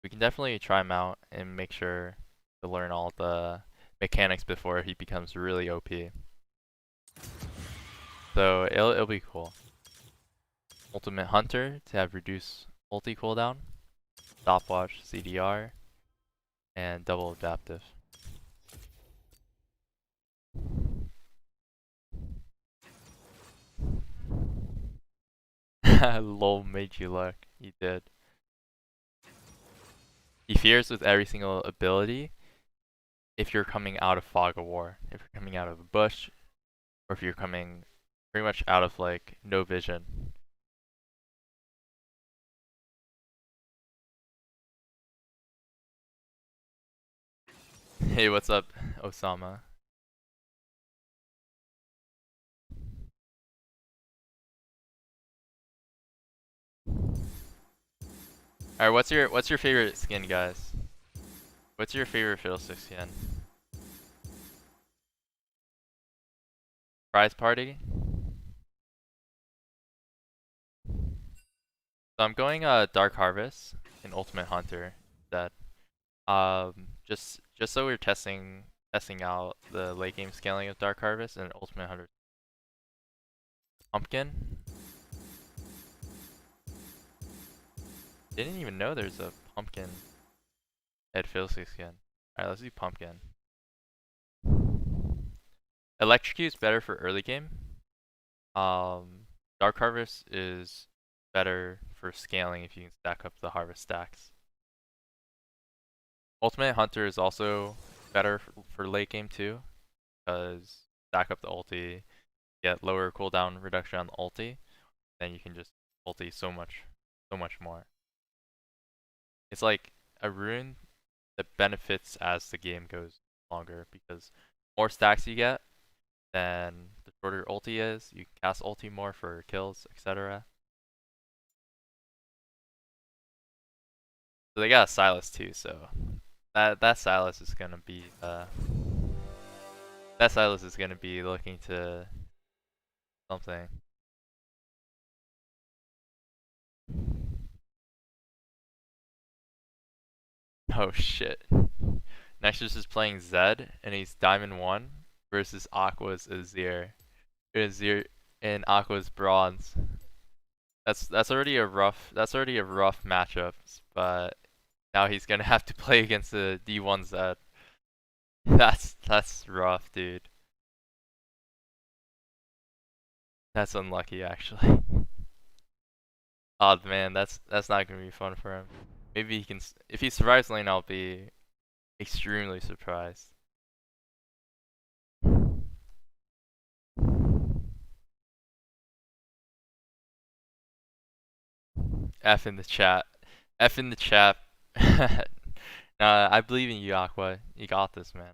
We can definitely try him out and make sure to learn all the mechanics before he becomes really OP. So it'll be cool. Ultimate Hunter to have reduced ulti cooldown, stopwatch, CDR, and double adaptive. Lol made you luck. You did. He fears with every single ability if you're coming out of Fog of War, if you're coming out of a bush, or if you're coming pretty much out of like no vision. Hey, what's up, Osama? Alright, what's your favorite skin, guys? What's your favorite Fiddlestick skin? Prize Party? So I'm going Dark Harvest and Ultimate Hunter instead. Just so we're testing out the late game scaling of Dark Harvest and Ultimate Hunter. Pumpkin? Didn't even know there's a pumpkin at Fiddlestick skin. Alright, let's do Pumpkin. Electrocute's better for early game. Dark Harvest is better for scaling if you can stack up the harvest stacks. Ultimate Hunter is also better for late game too, because stack up the ulti, get lower cooldown reduction on the ulti, then you can just ulti so much more. It's like a rune that benefits as the game goes longer because more stacks you get, then the shorter ulti is. You can cast ulti more for kills, etc. So they got a Silas too, so That Silas is gonna be that Silas is gonna be looking to something. Oh shit. Nexus is playing Zed and he's Diamond 1 versus Aqua's Azir. Azir and Aqua's Bronze. That's already a rough matchup, but now he's gonna have to play against the D1 Zed. That's rough, dude. That's unlucky actually. Oh man, that's not gonna be fun for him. Maybe he can if he survives lane, I'll be extremely surprised. F in the chat. F in the chat. Nah, I believe in you, Aqua. You got this, man.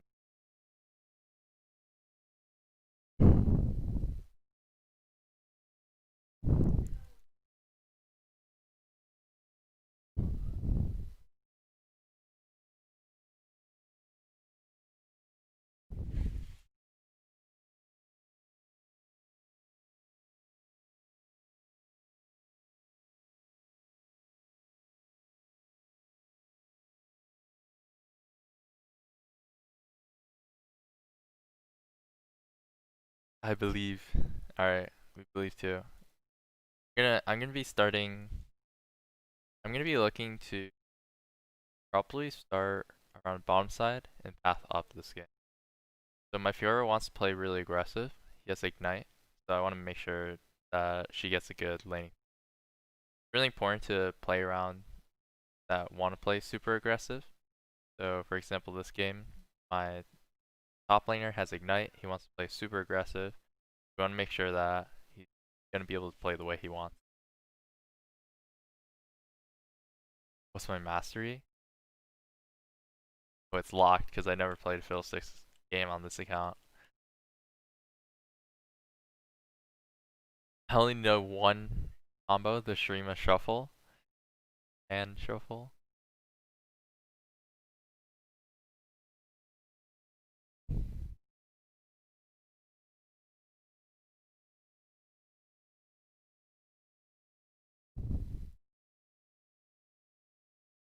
I believe. Alright, we believe too. I'm gonna be starting. I'm gonna be looking to probably start around bottom side and path up this game. So my Fiora wants to play really aggressive. He has Ignite, so I want to make sure that she gets a good lane. Really important to play around that want to play super aggressive. So for example, this game, my top laner has Ignite. He wants to play super aggressive. We want to make sure that he's gonna be able to play the way he wants. What's my mastery? Oh, it's locked because I never played a Fiddlesticks game on this account. I only know one combo, the Shurima Shuffle and Shuffle.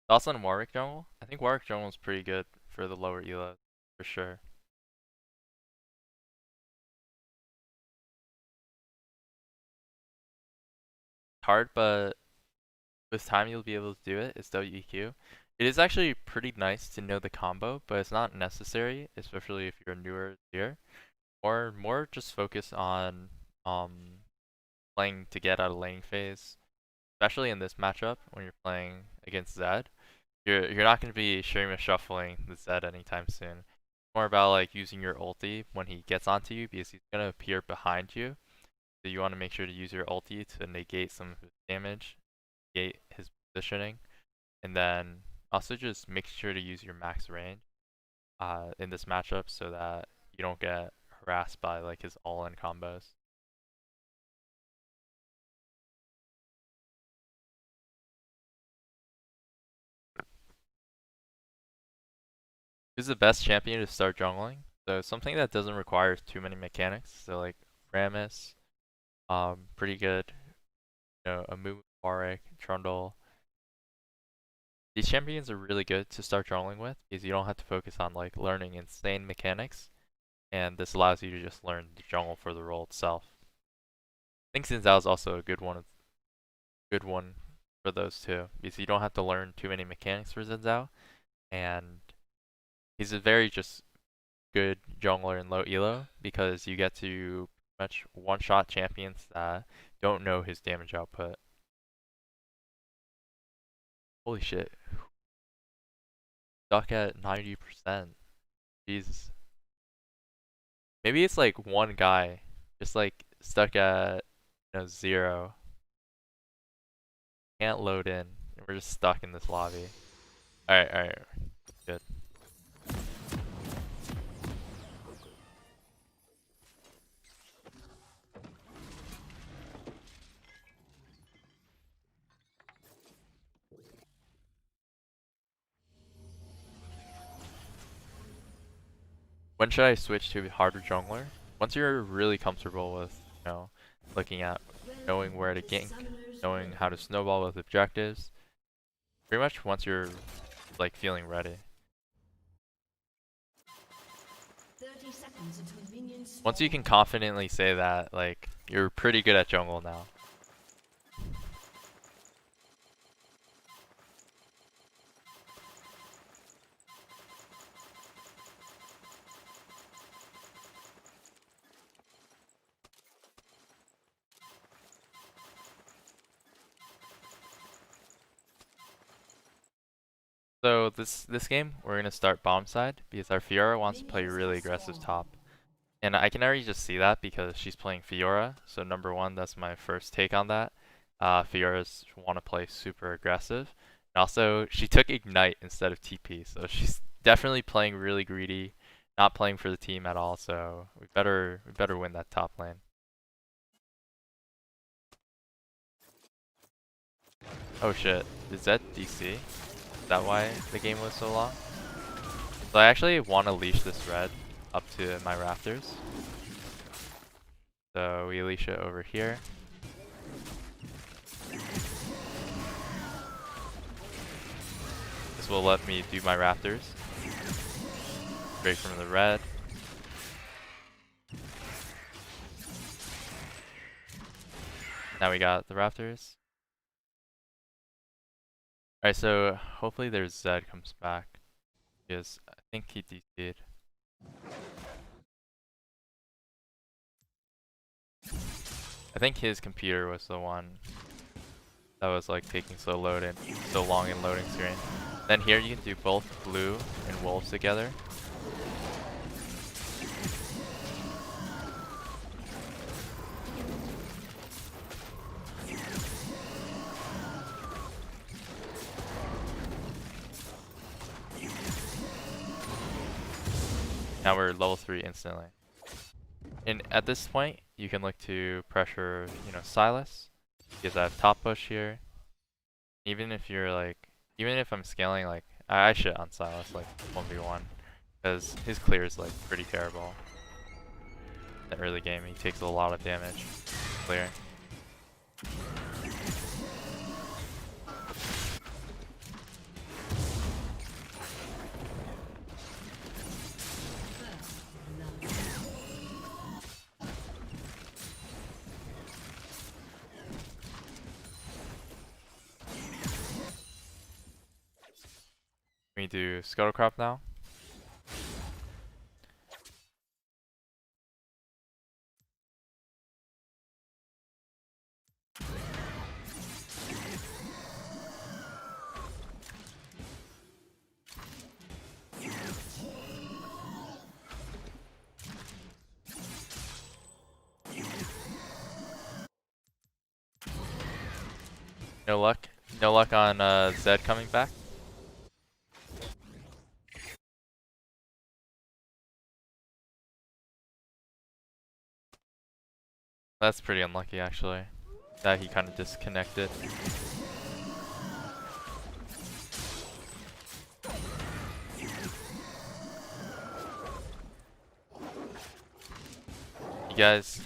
Thoughts on Warwick Jungle? I think Warwick Jungle is pretty good for the lower elo, for sure. Hard, but with time you'll be able to do it. It's WEQ. It is actually pretty nice to know the combo, but it's not necessary, especially if you're newer here. Or more just focus on playing to get out of lane phase, especially in this matchup when you're playing against Zed. You're not going to be Shurima shuffling the Zed anytime soon. It's more about like using your ulti when he gets onto you because he's going to appear behind you. So you want to make sure to use your ulti to negate some of his damage, negate his positioning, and then also just make sure to use your max range in this matchup so that you don't get harassed by like his all-in combos. Who's the best champion to start jungling? So something that doesn't require too many mechanics. So like Rammus, pretty good. You know, Amu, Warwick, Trundle. These champions are really good to start jungling with because you don't have to focus on like learning insane mechanics, and this allows you to just learn the jungle for the role itself. I think Xin Zhao is also a good one for those two because you don't have to learn too many mechanics for Xin Zhao, and he's a very just good jungler in low elo because you get to much one-shot champions that don't know his damage output. Holy shit. Stuck at 90%. Jesus. Maybe it's like one guy just like stuck at 0. Can't load in. We're just stuck in this lobby. Alright. Good. when should I switch to a harder jungler? Once you're really comfortable with, looking at, knowing where to gank, knowing how to snowball with objectives, pretty much once you're like feeling ready. 30 seconds until minions Once you can spawn. confidently say that, like, you're pretty good at jungle now. So this game, we're gonna start bomb side because our Fiora wants to play Minions really have aggressive spawned. top. And I can already just see that because she's playing Fiora. So number one, that's my first take on that. Fioras want to play super aggressive. And also, she took Ignite instead of TP, so she's definitely playing really greedy, not playing for the team at all. So we better win that top lane. Oh shit, is that DC? Is that why the game was so long? So I actually want to leash this red up to my rafters. So we leash it over here. This will let me do my rafters. Straight from the red. Now we got the rafters. Alright, so hopefully their Zed comes back. Because I think he DC'd. I think his computer was the one that was like taking so long in loading screen. Then here you can do both blue and wolves together. Now we're level 3 instantly. And at this point, you can look to pressure, Silas, because I have top push here. Even if I'm scaling, like, I shit on Silas, like, 1v1, because his clear is, like, pretty terrible. In the early game, he takes a lot of damage, clear. We do Scuttlecrop now. No luck. No luck on Zed coming back. That's pretty unlucky actually, that he kind of disconnected. You guys,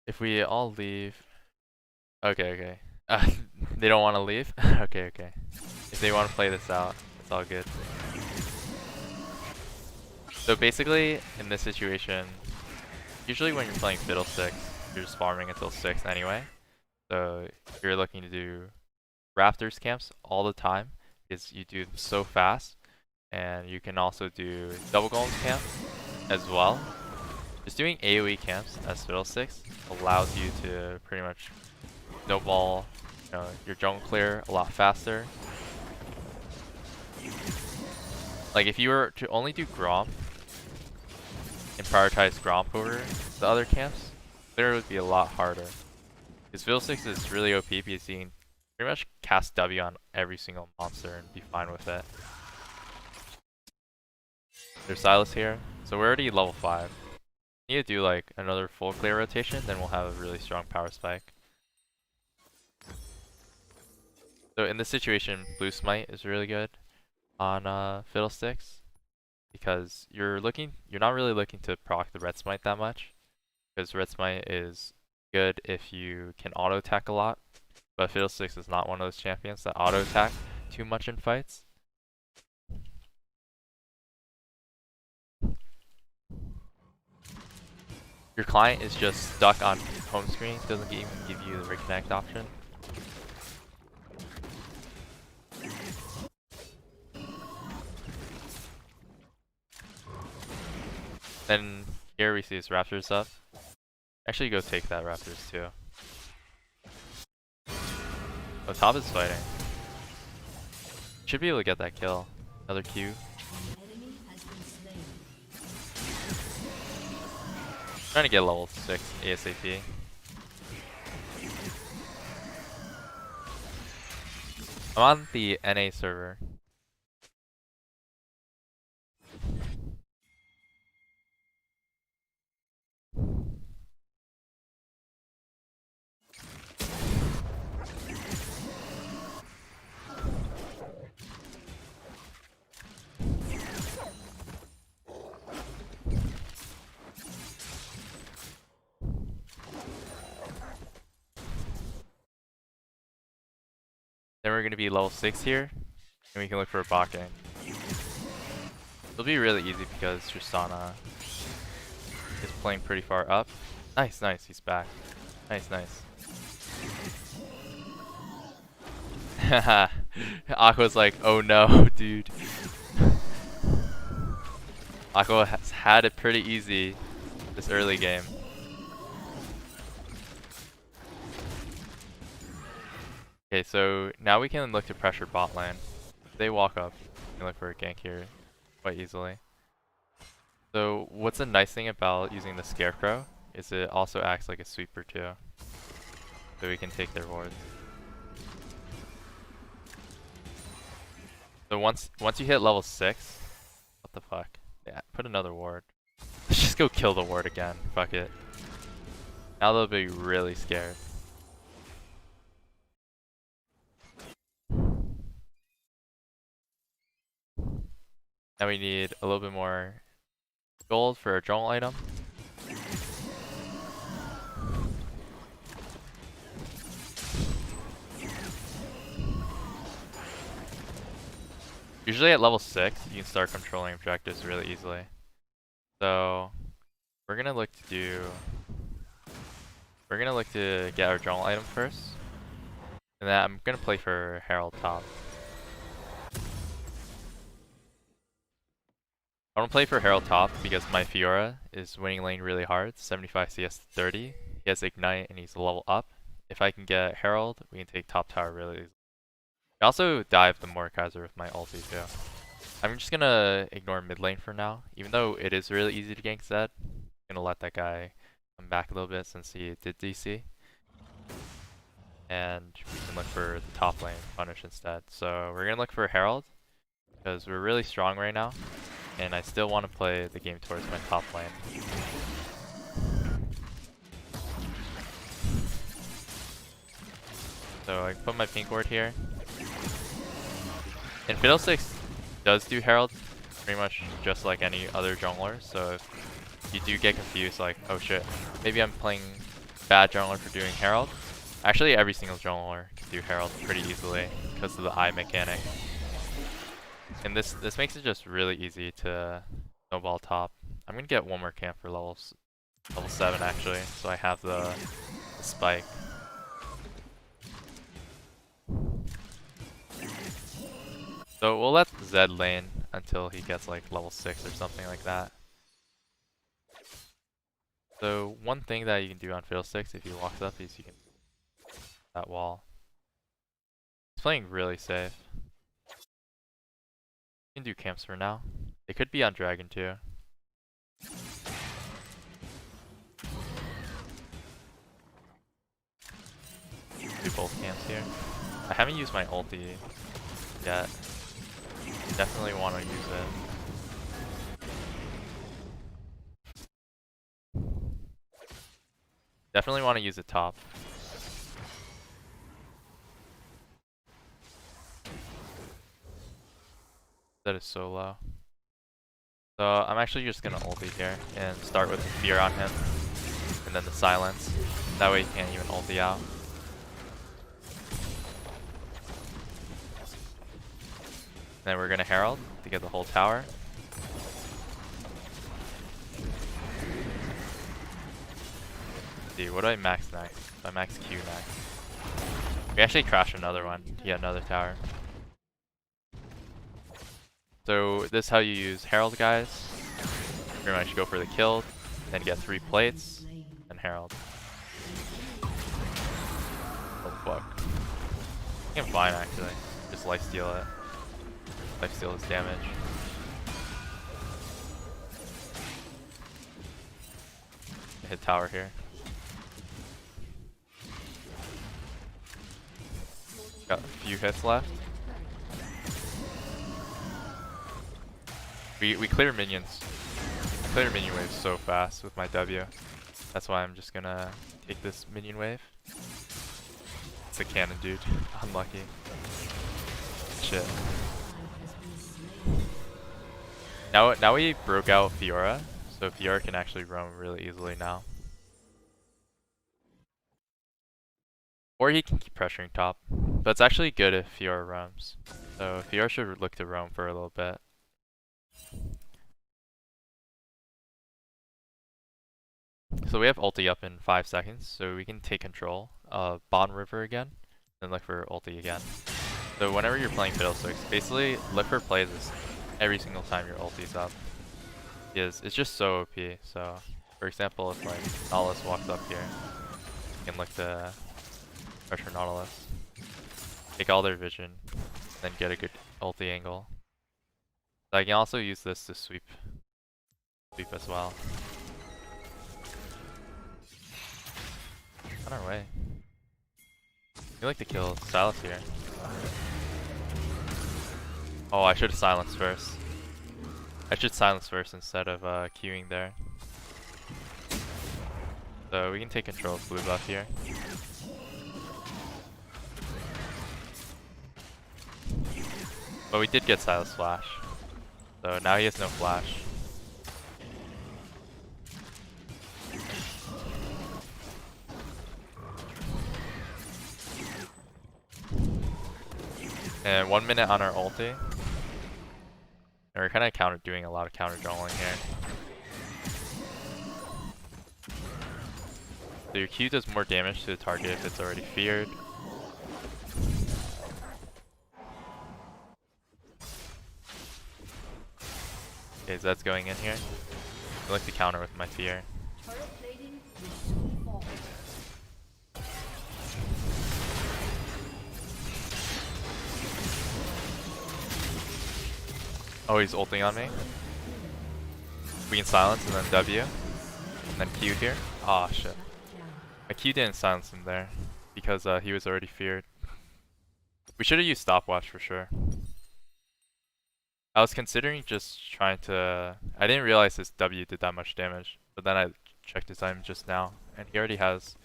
if we all leave, okay. They don't want to leave. Okay. If they want to play this out, it's all good. So basically, in this situation, usually when you're playing Fiddlesticks, you're just farming until 6 anyway. So you're looking to do Raptors camps all the time because you do them so fast. And you can also do Double Golems camp as well. Just doing AoE camps as Fiddlesticks allows you to pretty much snowball your jungle clear a lot faster. Like if you were to only do Grom and prioritize Grom over the other camps, there would be a lot harder. Because Fiddlesticks is really OP because you can pretty much cast W on every single monster and be fine with it. There's Silas here, so we're already level 5. We need to do like another full clear rotation, then we'll have a really strong power spike. So in this situation, Blue Smite is really good on Fiddlesticks because you're not really looking to proc the Red Smite that much, because Red Smite is good if you can auto attack a lot, but Fiddlesticks is not one of those champions that auto attack too much in fights. Your client is just stuck on home screen, doesn't even give you the reconnect option. Then here we see his Raptors up. Actually, go take that Raptors too. Oh, top is fighting. Should be able to get that kill. Another Q. Enemy has been slain. Trying to get level 6 ASAP. I'm on the NA server. Then we're going to be level 6 here, and we can look for a bot gank. It'll be really easy because Tristana is playing pretty far up. Nice, nice, he's back. Nice, nice. Haha, Aqua's like, oh no, dude. Aqua has had it pretty easy this early game. Okay, so now we can look to pressure bot lane. If they walk up, we can look for a gank here quite easily. So what's a nice thing about using the Scarecrow is it also acts like a sweeper too. So we can take their wards. So once you hit level 6, what the fuck? Yeah, put another ward. Let's just go kill the ward again. Fuck it. Now they'll be really scared. Now we need a little bit more gold for a jungle item. Usually at level 6, you can start controlling objectives really easily. So we're gonna look to get our jungle item first. And then I'm gonna play for Herald top. I want to play for Herald top because my Fiora is winning lane really hard, 75 CS to 30. He has Ignite and he's a level up. If I can get Herald, we can take top tower really easily. I also dive the Mordekaiser with my ulti too. I'm just gonna ignore mid lane for now, even though it is really easy to gank Zed. I'm gonna let that guy come back a little bit since he did DC. And we can look for the top lane punish instead. So we're gonna look for Herald because we're really strong right now. And I still want to play the game towards my top lane. So I put my pink ward here. And Fiddlesticks does do Herald pretty much just like any other jungler. So if you do get confused like, oh shit, maybe I'm playing bad jungler for doing Herald. Actually every single jungler can do Herald pretty easily because of the eye mechanic. And this makes it just really easy to snowball top. I'm gonna get one more camp for level 7 actually, so I have the spike. So we'll let Zed lane until he gets like level 6 or something like that. So one thing that you can do on Fiddlesticks if he walks up is you can that wall. He's playing really safe. Can do camps for now. They could be on dragon too. Do both camps here. I haven't used my ulti yet. Definitely want to use it. Definitely want to use it top. That is so low. So I'm actually just gonna ulti here and start with the fear on him, and then the silence. That way he can't even ulti out. Then we're gonna herald to get the whole tower. Let's see, what do I max next? I max Q next. We actually crashed another one to get another tower. So this is how you use herald, guys. Pretty much go for the kill, then get 3 plates, and herald. Oh fuck. I think I'm fine actually. Just lifesteal it. Lifesteal his damage. Hit tower here. Got a few hits left. We clear minions. I clear minion waves so fast with my W. That's why I'm just gonna take this minion wave. It's a cannon, dude. Unlucky. Shit. Now we broke out Fiora, so Fiora can actually roam really easily now. Or he can keep pressuring top. But it's actually good if Fiora roams. So Fiora should look to roam for a little bit. So we have ulti up in 5 seconds, so we can take control of Bond River again, then look for ulti again. So whenever you're playing Fiddlesticks, basically look for plays every single time your ulti's up. Because it's just so OP. So for example, if like Nautilus walks up here, you can look to pressure Nautilus, take all their vision, then get a good ulti angle. So I can also use this to sweep as well. On our way. We like to kill Stylus here. Oh, I should have silenced first. I should silence first instead of queuing there. So we can take control of blue buff here. But we did get Silas flash. So now he has no flash. And 1 minute on our ulti. And we're kind of doing a lot of counter jungling here. So your Q does more damage to the target if it's already feared. Okay, Zed's going in here. I like to counter with my fear. Oh, he's ulting on me. We can silence and then W. And then Q here. Aw, shit. My Q didn't silence him there because he was already feared. We should have used stopwatch for sure. I was considering just trying to... I didn't realize his W did that much damage, but then I checked his item just now, and he already has...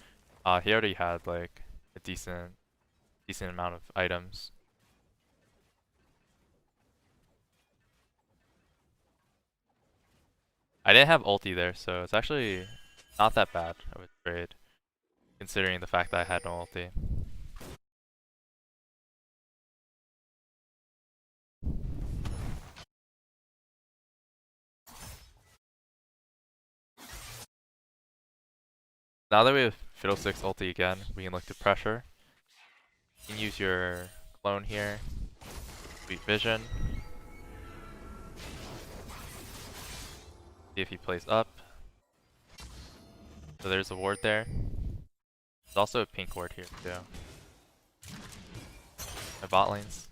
he already had like a decent amount of items. I didn't have ulti there, so it's actually not that bad of a trade, considering the fact that I had no ulti. Now that we have Fiddlesticks ulti again, we can look to pressure. You can use your clone here, sweet vision. See if he plays up. So there's a ward there. There's also a pink ward here too. My bot lanes.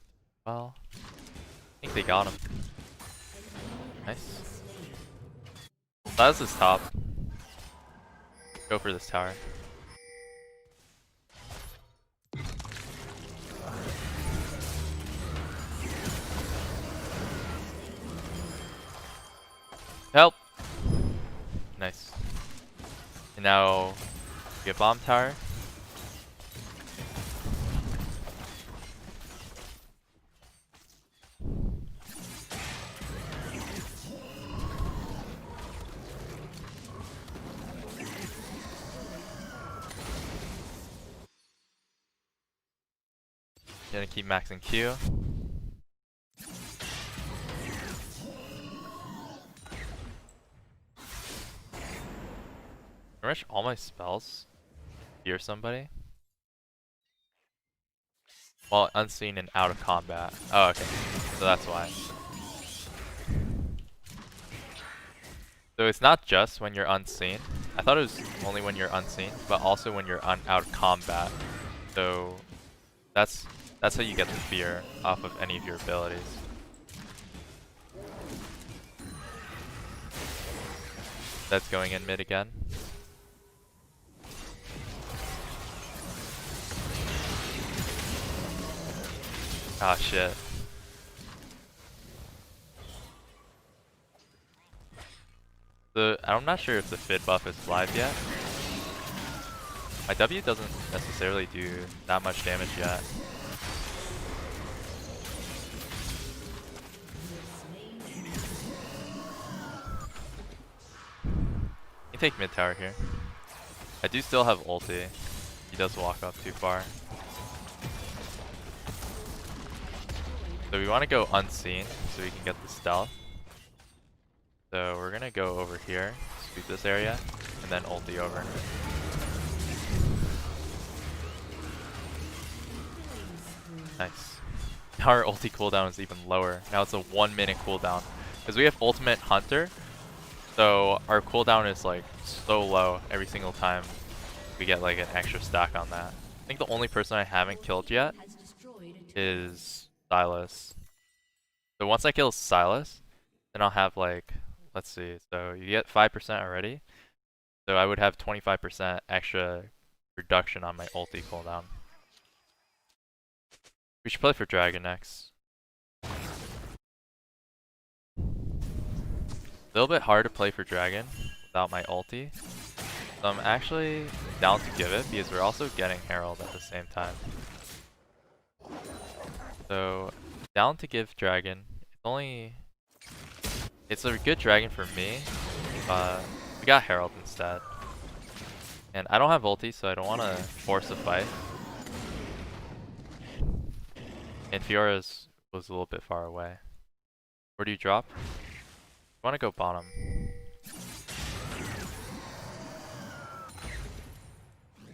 Well, I think they got him. Nice. Silas is top. Go for this tower. Help! Nice. And now we get bomb tower. Gonna keep maxing Q. Pretty much all my spells hear somebody. Well, unseen and out of combat. Oh, okay. So that's why. So it's not just when you're unseen. I thought it was only when you're unseen, but also when you're out of combat. So that's how you get the fear off of any of your abilities. That's going in mid again. Ah, shit. I'm not sure if the Fid buff is live yet. My W doesn't necessarily do that much damage yet. You can take mid tower here. I do still have ulti. He does walk up too far. So we want to go unseen so we can get the stealth. So we're gonna go over here, sweep this area, and then ulti over. Nice. Now our ulti cooldown is even lower. Now it's a 1 minute cooldown. Because we have ultimate hunter, so our cooldown is like so low every single time we get like an extra stack on that. I think the only person I haven't killed yet is Silas. So once I kill Silas, then I'll have like, let's see, so you get 5% already. So I would have 25% extra reduction on my ulti cooldown. We should play for Dragon next. A little bit hard to play for Dragon without my ulti. So I'm actually down to give it because we're also getting Herald at the same time. So down to give Dragon. It's a good Dragon for me, but we got Herald instead. And I don't have ulti, so I don't want to force a fight. And Fiora's was a little bit far away. Where do you drop? I want to go bottom.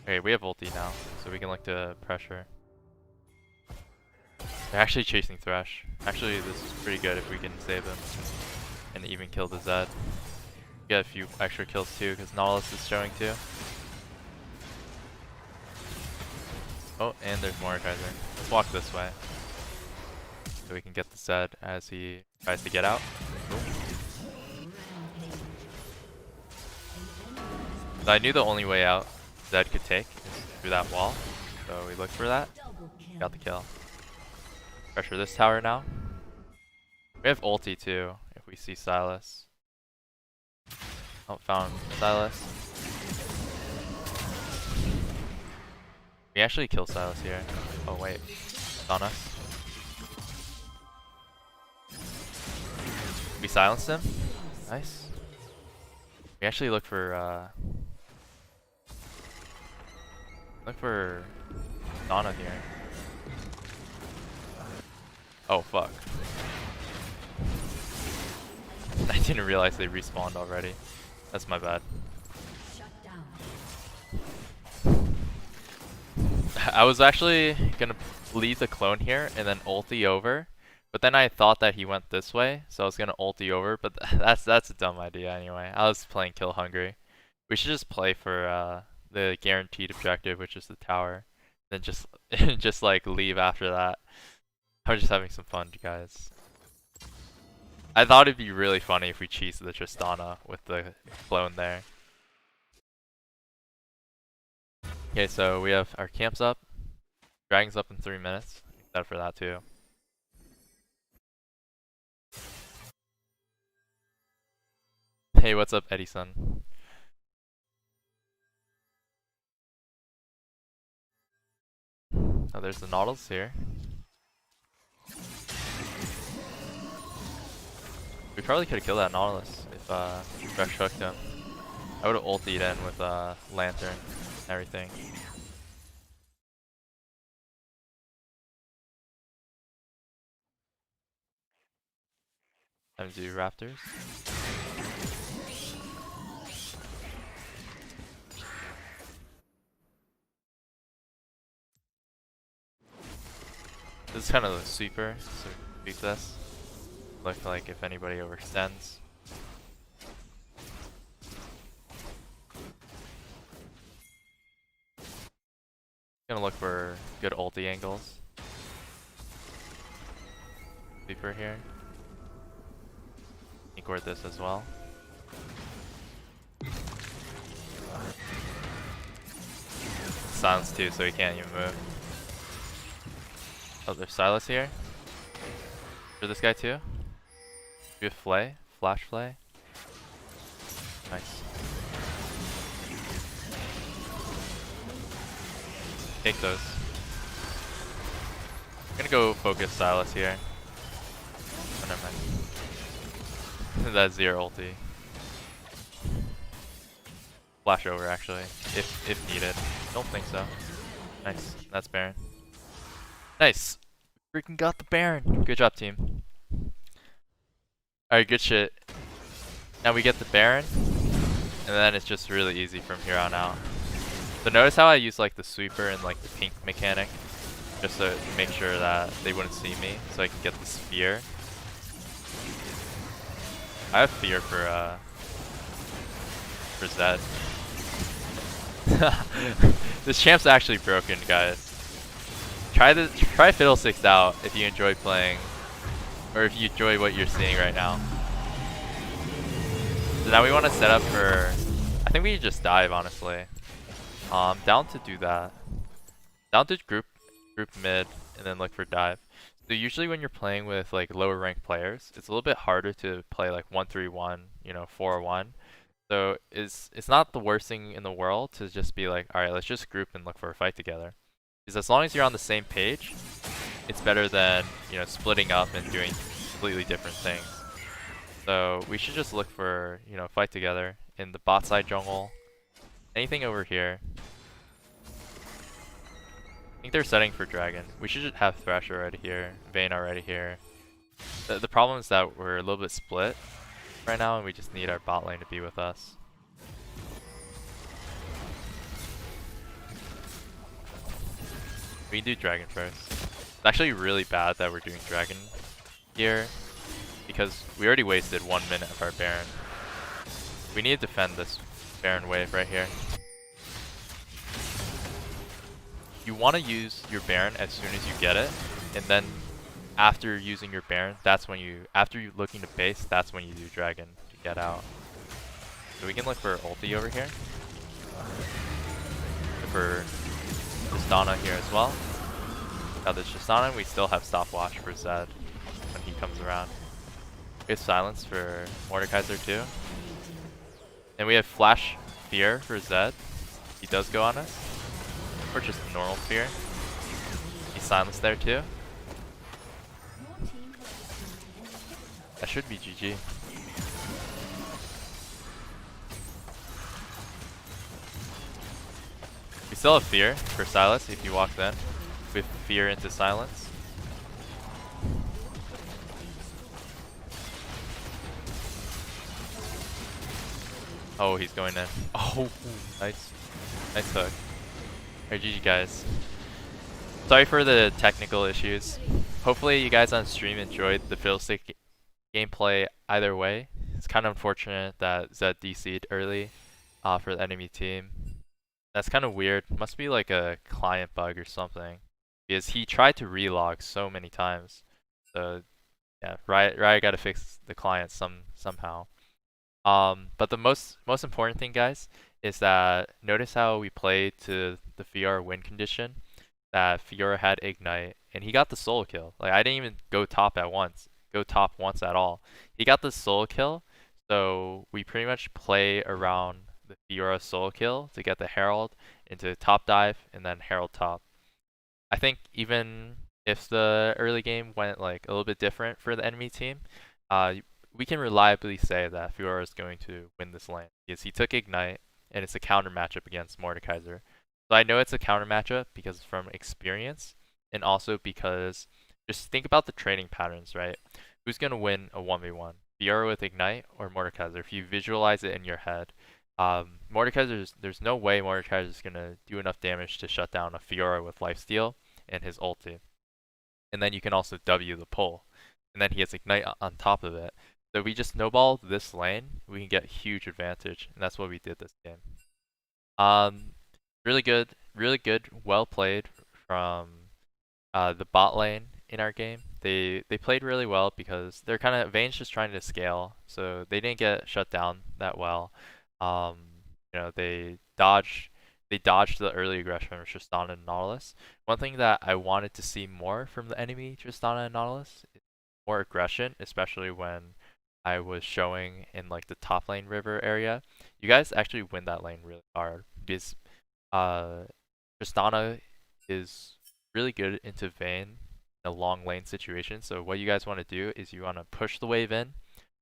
Okay, we have ulti now, so we can look to pressure. They're actually chasing Thresh. Actually, this is pretty good if we can save him. And even kill the Zed. Get a few extra kills too, because Nautilus is showing too. Oh, and there's Mordekaiser. Let's walk this way. So we can get the Zed as he tries to get out. So I knew the only way out Zed could take is through that wall. So we looked for that. Got the kill. Pressure this tower now. We have ulti too, if we see Silas. Oh, found Silas. We actually kill Silas here. Oh wait, it's on us. We silenced him. Nice. We actually look for Donna here. Oh fuck. I didn't realize they respawned already. That's my bad. I was actually gonna leave the clone here and then ulti over, but then I thought that he went this way, so I was gonna ulti over, but that's a dumb idea anyway. I was playing kill hungry. We should just play for the guaranteed objective, which is the tower, then just like leave after that. I'm just having some fun, you guys. I thought it'd be really funny if we cheesed the Tristana with the clone there. Okay, so we have our camps up. Dragon's up in 3 minutes. Excited for that too. Hey, what's up, Eddie-san? Oh, there's the Nautilus here. We probably could have killed that Nautilus if Fresh hooked him. I would have ultied in with Lantern and everything. Time to do Raptors. This is kind of the sweeper, so beat this. Look like if anybody overextends. Gonna look for good ulti angles. Sweeper here. Ignore this as well. Silence too, so he can't even move. Oh, there's Silas here. For this guy too. Good flay, flash flay. Nice. Take those. I'm gonna go focus Silas here. Oh, never mind. That's 0 ulti. Flash over actually, if needed. Don't think so. Nice. That's Baron. Nice. Freaking got the Baron. Good job, team. Alright, good shit. Now we get the Baron, and then it's just really easy from here on out. So notice how I use like the sweeper and like the pink mechanic, just to make sure that they wouldn't see me, so I can get the sphere. I have fear for Zed. This champ's actually broken, guys. Try Fiddlesticks out if you enjoy playing, or if you enjoy what you're seeing right now. So now we want to set up for, I think we can just dive, honestly. Down to do that. Down to group mid, and then look for dive. So usually when you're playing with like lower ranked players, it's a little bit harder to play like 1-3-1, you know, 4-1. So it's not the worst thing in the world to just be like, alright, let's just group and look for a fight together. Because as long as you're on the same page, it's better than, you know, splitting up and doing completely different things. So we should just look for, you know, fight together in the bot side jungle. Anything over here. I think they're setting for dragon. We should just have Thresh already here, Vayne already here. The problem is that we're a little bit split right now, and we just need our bot lane to be with us. We can do dragon first. It's actually really bad that we're doing dragon here, because we already wasted 1 minute of our Baron. We need to defend this Baron wave right here. You want to use your Baron as soon as you get it, and then after using your Baron, that's when you, after you looking to base, that's when you do dragon to get out. So we can look for ulti over here. Look for Tristana here as well. Got this Tristana, we still have stopwatch for Zed when he comes around. We have silence for Mordekaiser too. And we have flash fear for Zed. He does go on us. Or just normal fear. He's silenced there too. That should be GG. We still have fear for Silas if he walks in with fear into silence. Oh, he's going in. Oh, nice. Nice hook. Alright, GG guys. Sorry for the technical issues. Hopefully you guys on stream enjoyed the Fiddlestick gameplay either way. It's kind of unfortunate that Zed DC'd early for the enemy team. That's kind of weird. Must be like a client bug or something. Because he tried to relog so many times. So yeah, Riot gotta fix the client somehow. But the most important thing, guys, is that notice how we played to the Fiora win condition. That Fiora had Ignite, and he got the solo kill. Like, I didn't even go top once at all. He got the solo kill, so we pretty much play around the Fiora solo kill to get the Herald into top dive and then Herald top. I think even if the early game went like a little bit different for the enemy team, we can reliably say that Fiora is going to win this lane because he took Ignite and it's a counter matchup against Mordekaiser. So I know it's a counter matchup because from experience, and also because just think about the training patterns, right? Who's going to win a 1v1? Fiora with Ignite or Mordekaiser. If you visualize it in your head, Mordekaiser, there's no way Mordekaiser is gonna do enough damage to shut down a Fiora with lifesteal and his ulti. And then you can also W the pull, and then he has Ignite on top of it. So if we just snowball this lane, we can get huge advantage, and that's what we did this game. Um, really good, well played from the bot lane in our game. They played really well because they're kind of Vayne's just trying to scale, so they didn't get shut down that well. Um, they dodged the early aggression of Tristana and Nautilus. One thing that I wanted to see more from the enemy Tristana and Nautilus is more aggression, especially when I was showing in like the top lane river area. You guys actually win that lane really hard because uh, Tristana is really good into Vayne in a long lane situation. So what you guys want to do is you want to push the wave in,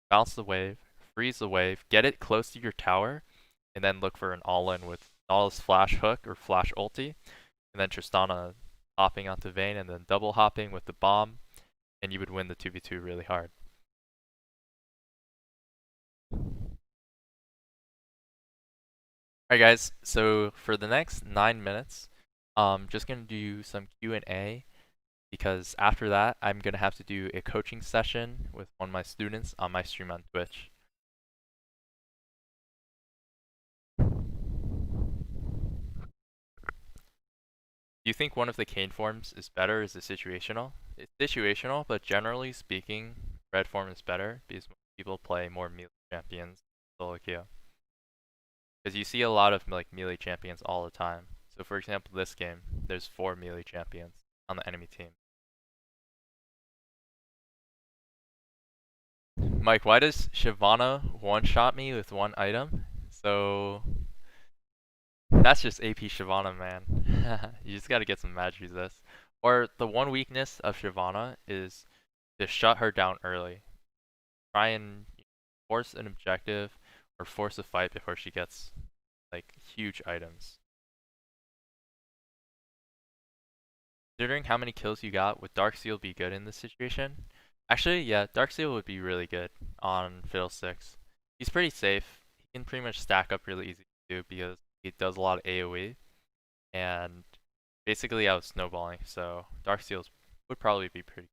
bounce the wave, freeze the wave, get it close to your tower, and then look for an all-in with Nautilus flash hook or flash ulti, and then Tristana hopping onto Vayne and then double hopping with the bomb, and you would win the 2v2 really hard. Alright guys, so for the next 9 minutes, just gonna do some Q&A because after that, I'm gonna have to do a coaching session with one of my students on my stream on Twitch. Do you think one of the Kane forms is better? Is it situational? It's situational, but generally speaking, red form is better because people play more melee champions solo queue. Because you see a lot of like melee champions all the time. So for example, this game, there's 4 melee champions on the enemy team. Mike, why does Shyvana one-shot me with one item? So that's just AP Shyvana, man. You just gotta get some match resist. Or the one weakness of Shyvana is to shut her down early. Try and force an objective or force a fight before she gets like huge items. Considering how many kills you got, would Darksteel be good in this situation? Actually, yeah, Darksteel would be really good on Fiddlesticks. He's pretty safe. He can pretty much stack up really easy too because he does a lot of AoE. And basically out snowballing, so Darksteel would probably be pretty.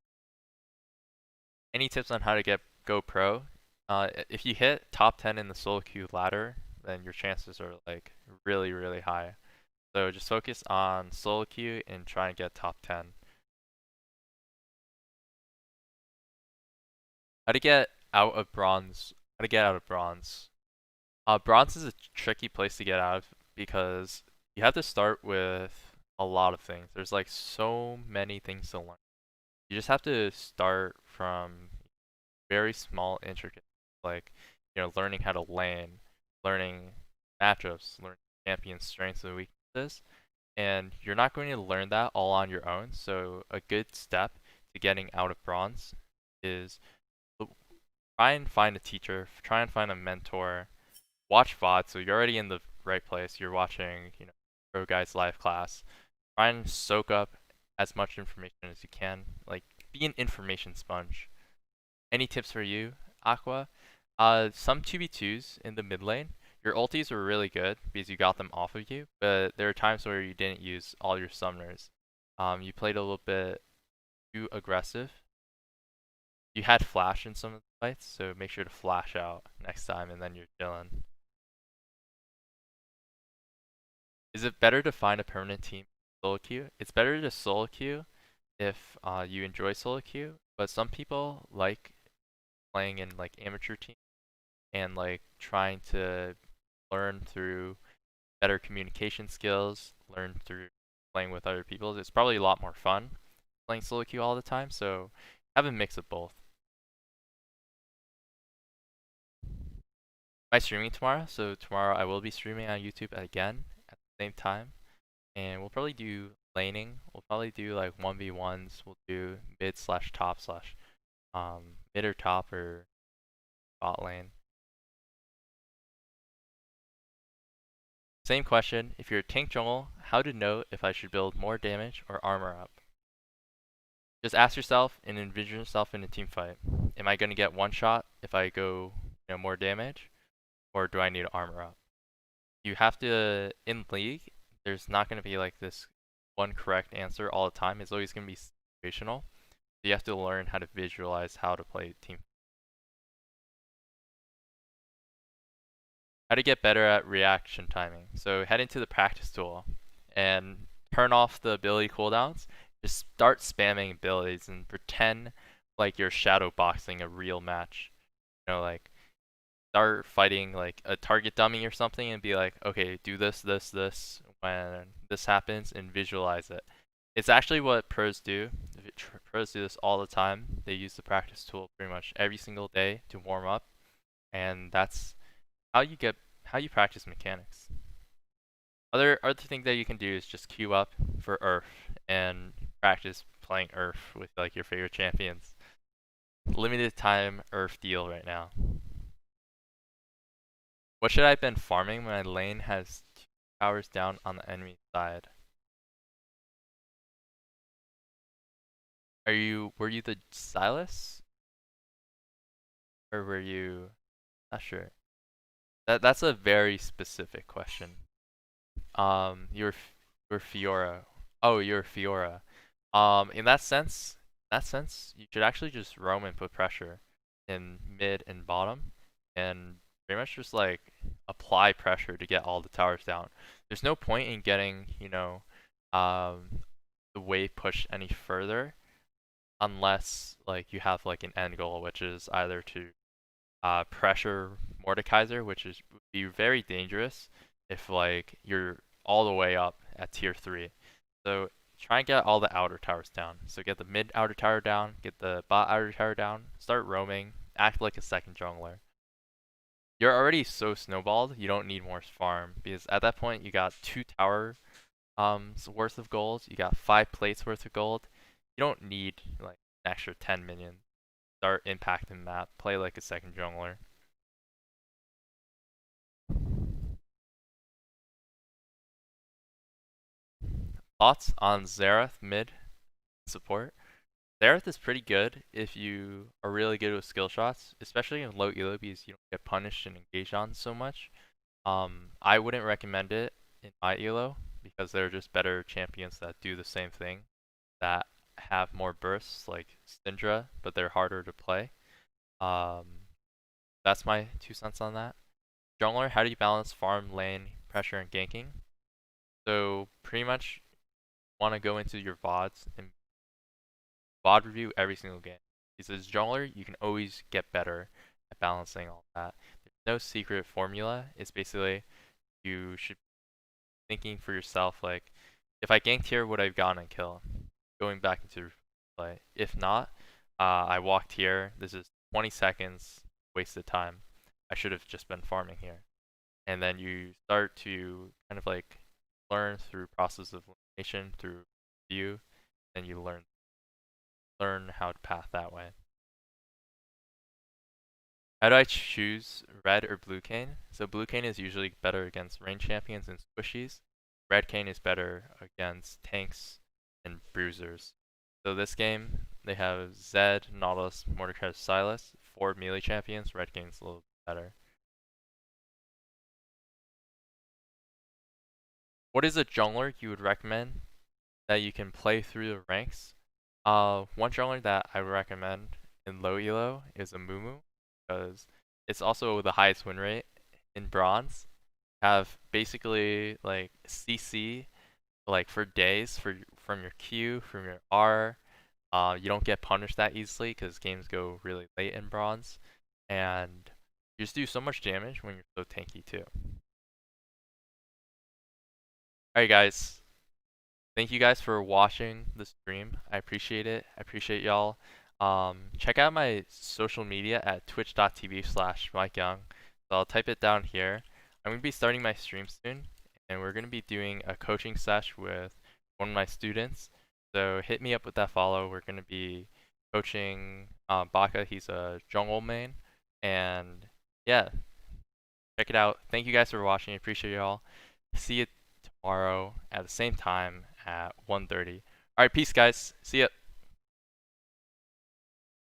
Any tips on how to go pro? If you hit top 10 in the solo queue ladder, then your chances are like really high. So just focus on solo queue and try and get top 10. How to get out of bronze? How to get out of bronze? Bronze is a tricky place to get out of because you have to start with a lot of things. There's like so many things to learn. You just have to start from very small, intricate, like learning how to lane, learning matchups, learning champion strengths and weaknesses, and you're not going to learn that all on your own. So a good step to getting out of bronze is try and find a teacher, try and find a mentor, watch VOD. So you're already in the right place. You're watching, ProGuides live class. Try and soak up as much information as you can. Like be an information sponge. Any tips for you, Aqua? Some 2v2s in the mid lane. Your ultis were really good because you got them off of you, but there are times where you didn't use all your summoners. You played a little bit too aggressive. You had flash in some of the fights, so make sure to flash out next time and then you're chilling. Is it better to find a permanent team solo queue? It's better to solo queue if you enjoy solo queue, but some people like playing in like amateur teams and like trying to learn through better communication skills, learn through playing with other people. It's probably a lot more fun playing solo queue all the time, so have a mix of both. Am I streaming tomorrow? So tomorrow I will be streaming on YouTube again at the same time, and we'll probably do laning. We'll probably do like 1v1s. We'll do mid slash top slash mid or top or bot lane. Same question, if you're a tank jungle, how to know if I should build more damage or armor up? Just ask yourself and envision yourself in a team fight. am I going to get one shot if I go, more damage, or do I need to armor up? You have to, in League, there's not going to be like this one correct answer all the time. It's always going to be situational. So you have to learn how to visualize how to play team. How to get better at reaction timing. So head into the practice tool and turn off the ability cooldowns. Just start spamming abilities and pretend like you're shadow boxing a real match. Like start fighting like a target dummy or something and be like, okay, do this, this, this when this happens and visualize it. It's actually what pros do. Pros do this all the time. They use the practice tool pretty much every single day to warm up, and that's how you practice mechanics. Other thing that you can do is just queue up for Earth and practice playing Earth with like your favorite champions. Limited time Earth deal right now. What should I have been farming when my lane has 2 towers down on the enemy side? Were you the Silas? Or were you not sure? That's a very specific question. You're Fiora. Oh, you're Fiora. In that sense, you should actually just roam and put pressure in mid and bottom, and pretty much just like apply pressure to get all the towers down. There's no point in getting, the wave pushed any further unless like you have like an end goal, which is either to pressure Mordekaiser, which would be very dangerous if like you're all the way up at tier 3. So try and get all the outer towers down. So get the mid outer tower down, get the bot outer tower down, start roaming, act like a second jungler. You're already so snowballed, you don't need more farm, because at that point you got 2 tower worth of gold, you got 5 plates worth of gold. You don't need like an extra 10 minions. Start impacting the map, play like a second jungler. Thoughts on Xerath mid support? Xerath is pretty good if you are really good with skill shots, especially in low elo because you don't get punished and engaged on so much. I wouldn't recommend it in my elo because there are just better champions that do the same thing, that have more bursts like Syndra, but they're harder to play. That's my 2 cents on that. Jungler, how do you balance farm, lane, pressure, and ganking? So pretty much want to go into your VODs and VOD review every single game. Because as jungler, you can always get better at balancing all that. There's no secret formula. It's basically you should be thinking for yourself like, if I ganked here, would I have gotten a kill? Going back into play. If not, I walked here. This is 20 seconds wasted time. I should have just been farming here. And then you start to kind of like learn through process of elimination, through view, and you learn how to path that way. How do I choose red or blue cane? So blue cane is usually better against range champions and squishies. Red cane is better against tanks and bruisers. So this game, they have Zed, Nautilus, Mordekaiser, Silas, 4 melee champions. Red cane's a little better. What is a jungler you would recommend that you can play through the ranks? One jungler that I would recommend in low elo is a Mumu, because it's also the highest win rate in bronze. Have basically like CC like for days from your Q, from your R. You don't get punished that easily because games go really late in bronze, and you just do so much damage when you're so tanky too. Alright guys, thank you guys for watching the stream. I appreciate it. I appreciate y'all. Check out my social media at twitch.tv/MikeYeung. So I'll type it down here. I'm going to be starting my stream soon, and we're going to be doing a coaching sesh with one of my students. So hit me up with that follow. We're going to be coaching Baka. He's a jungle main. And yeah, check it out. Thank you guys for watching. I appreciate y'all. See you tomorrow at the same time at 1:30. Alright, peace guys. See ya.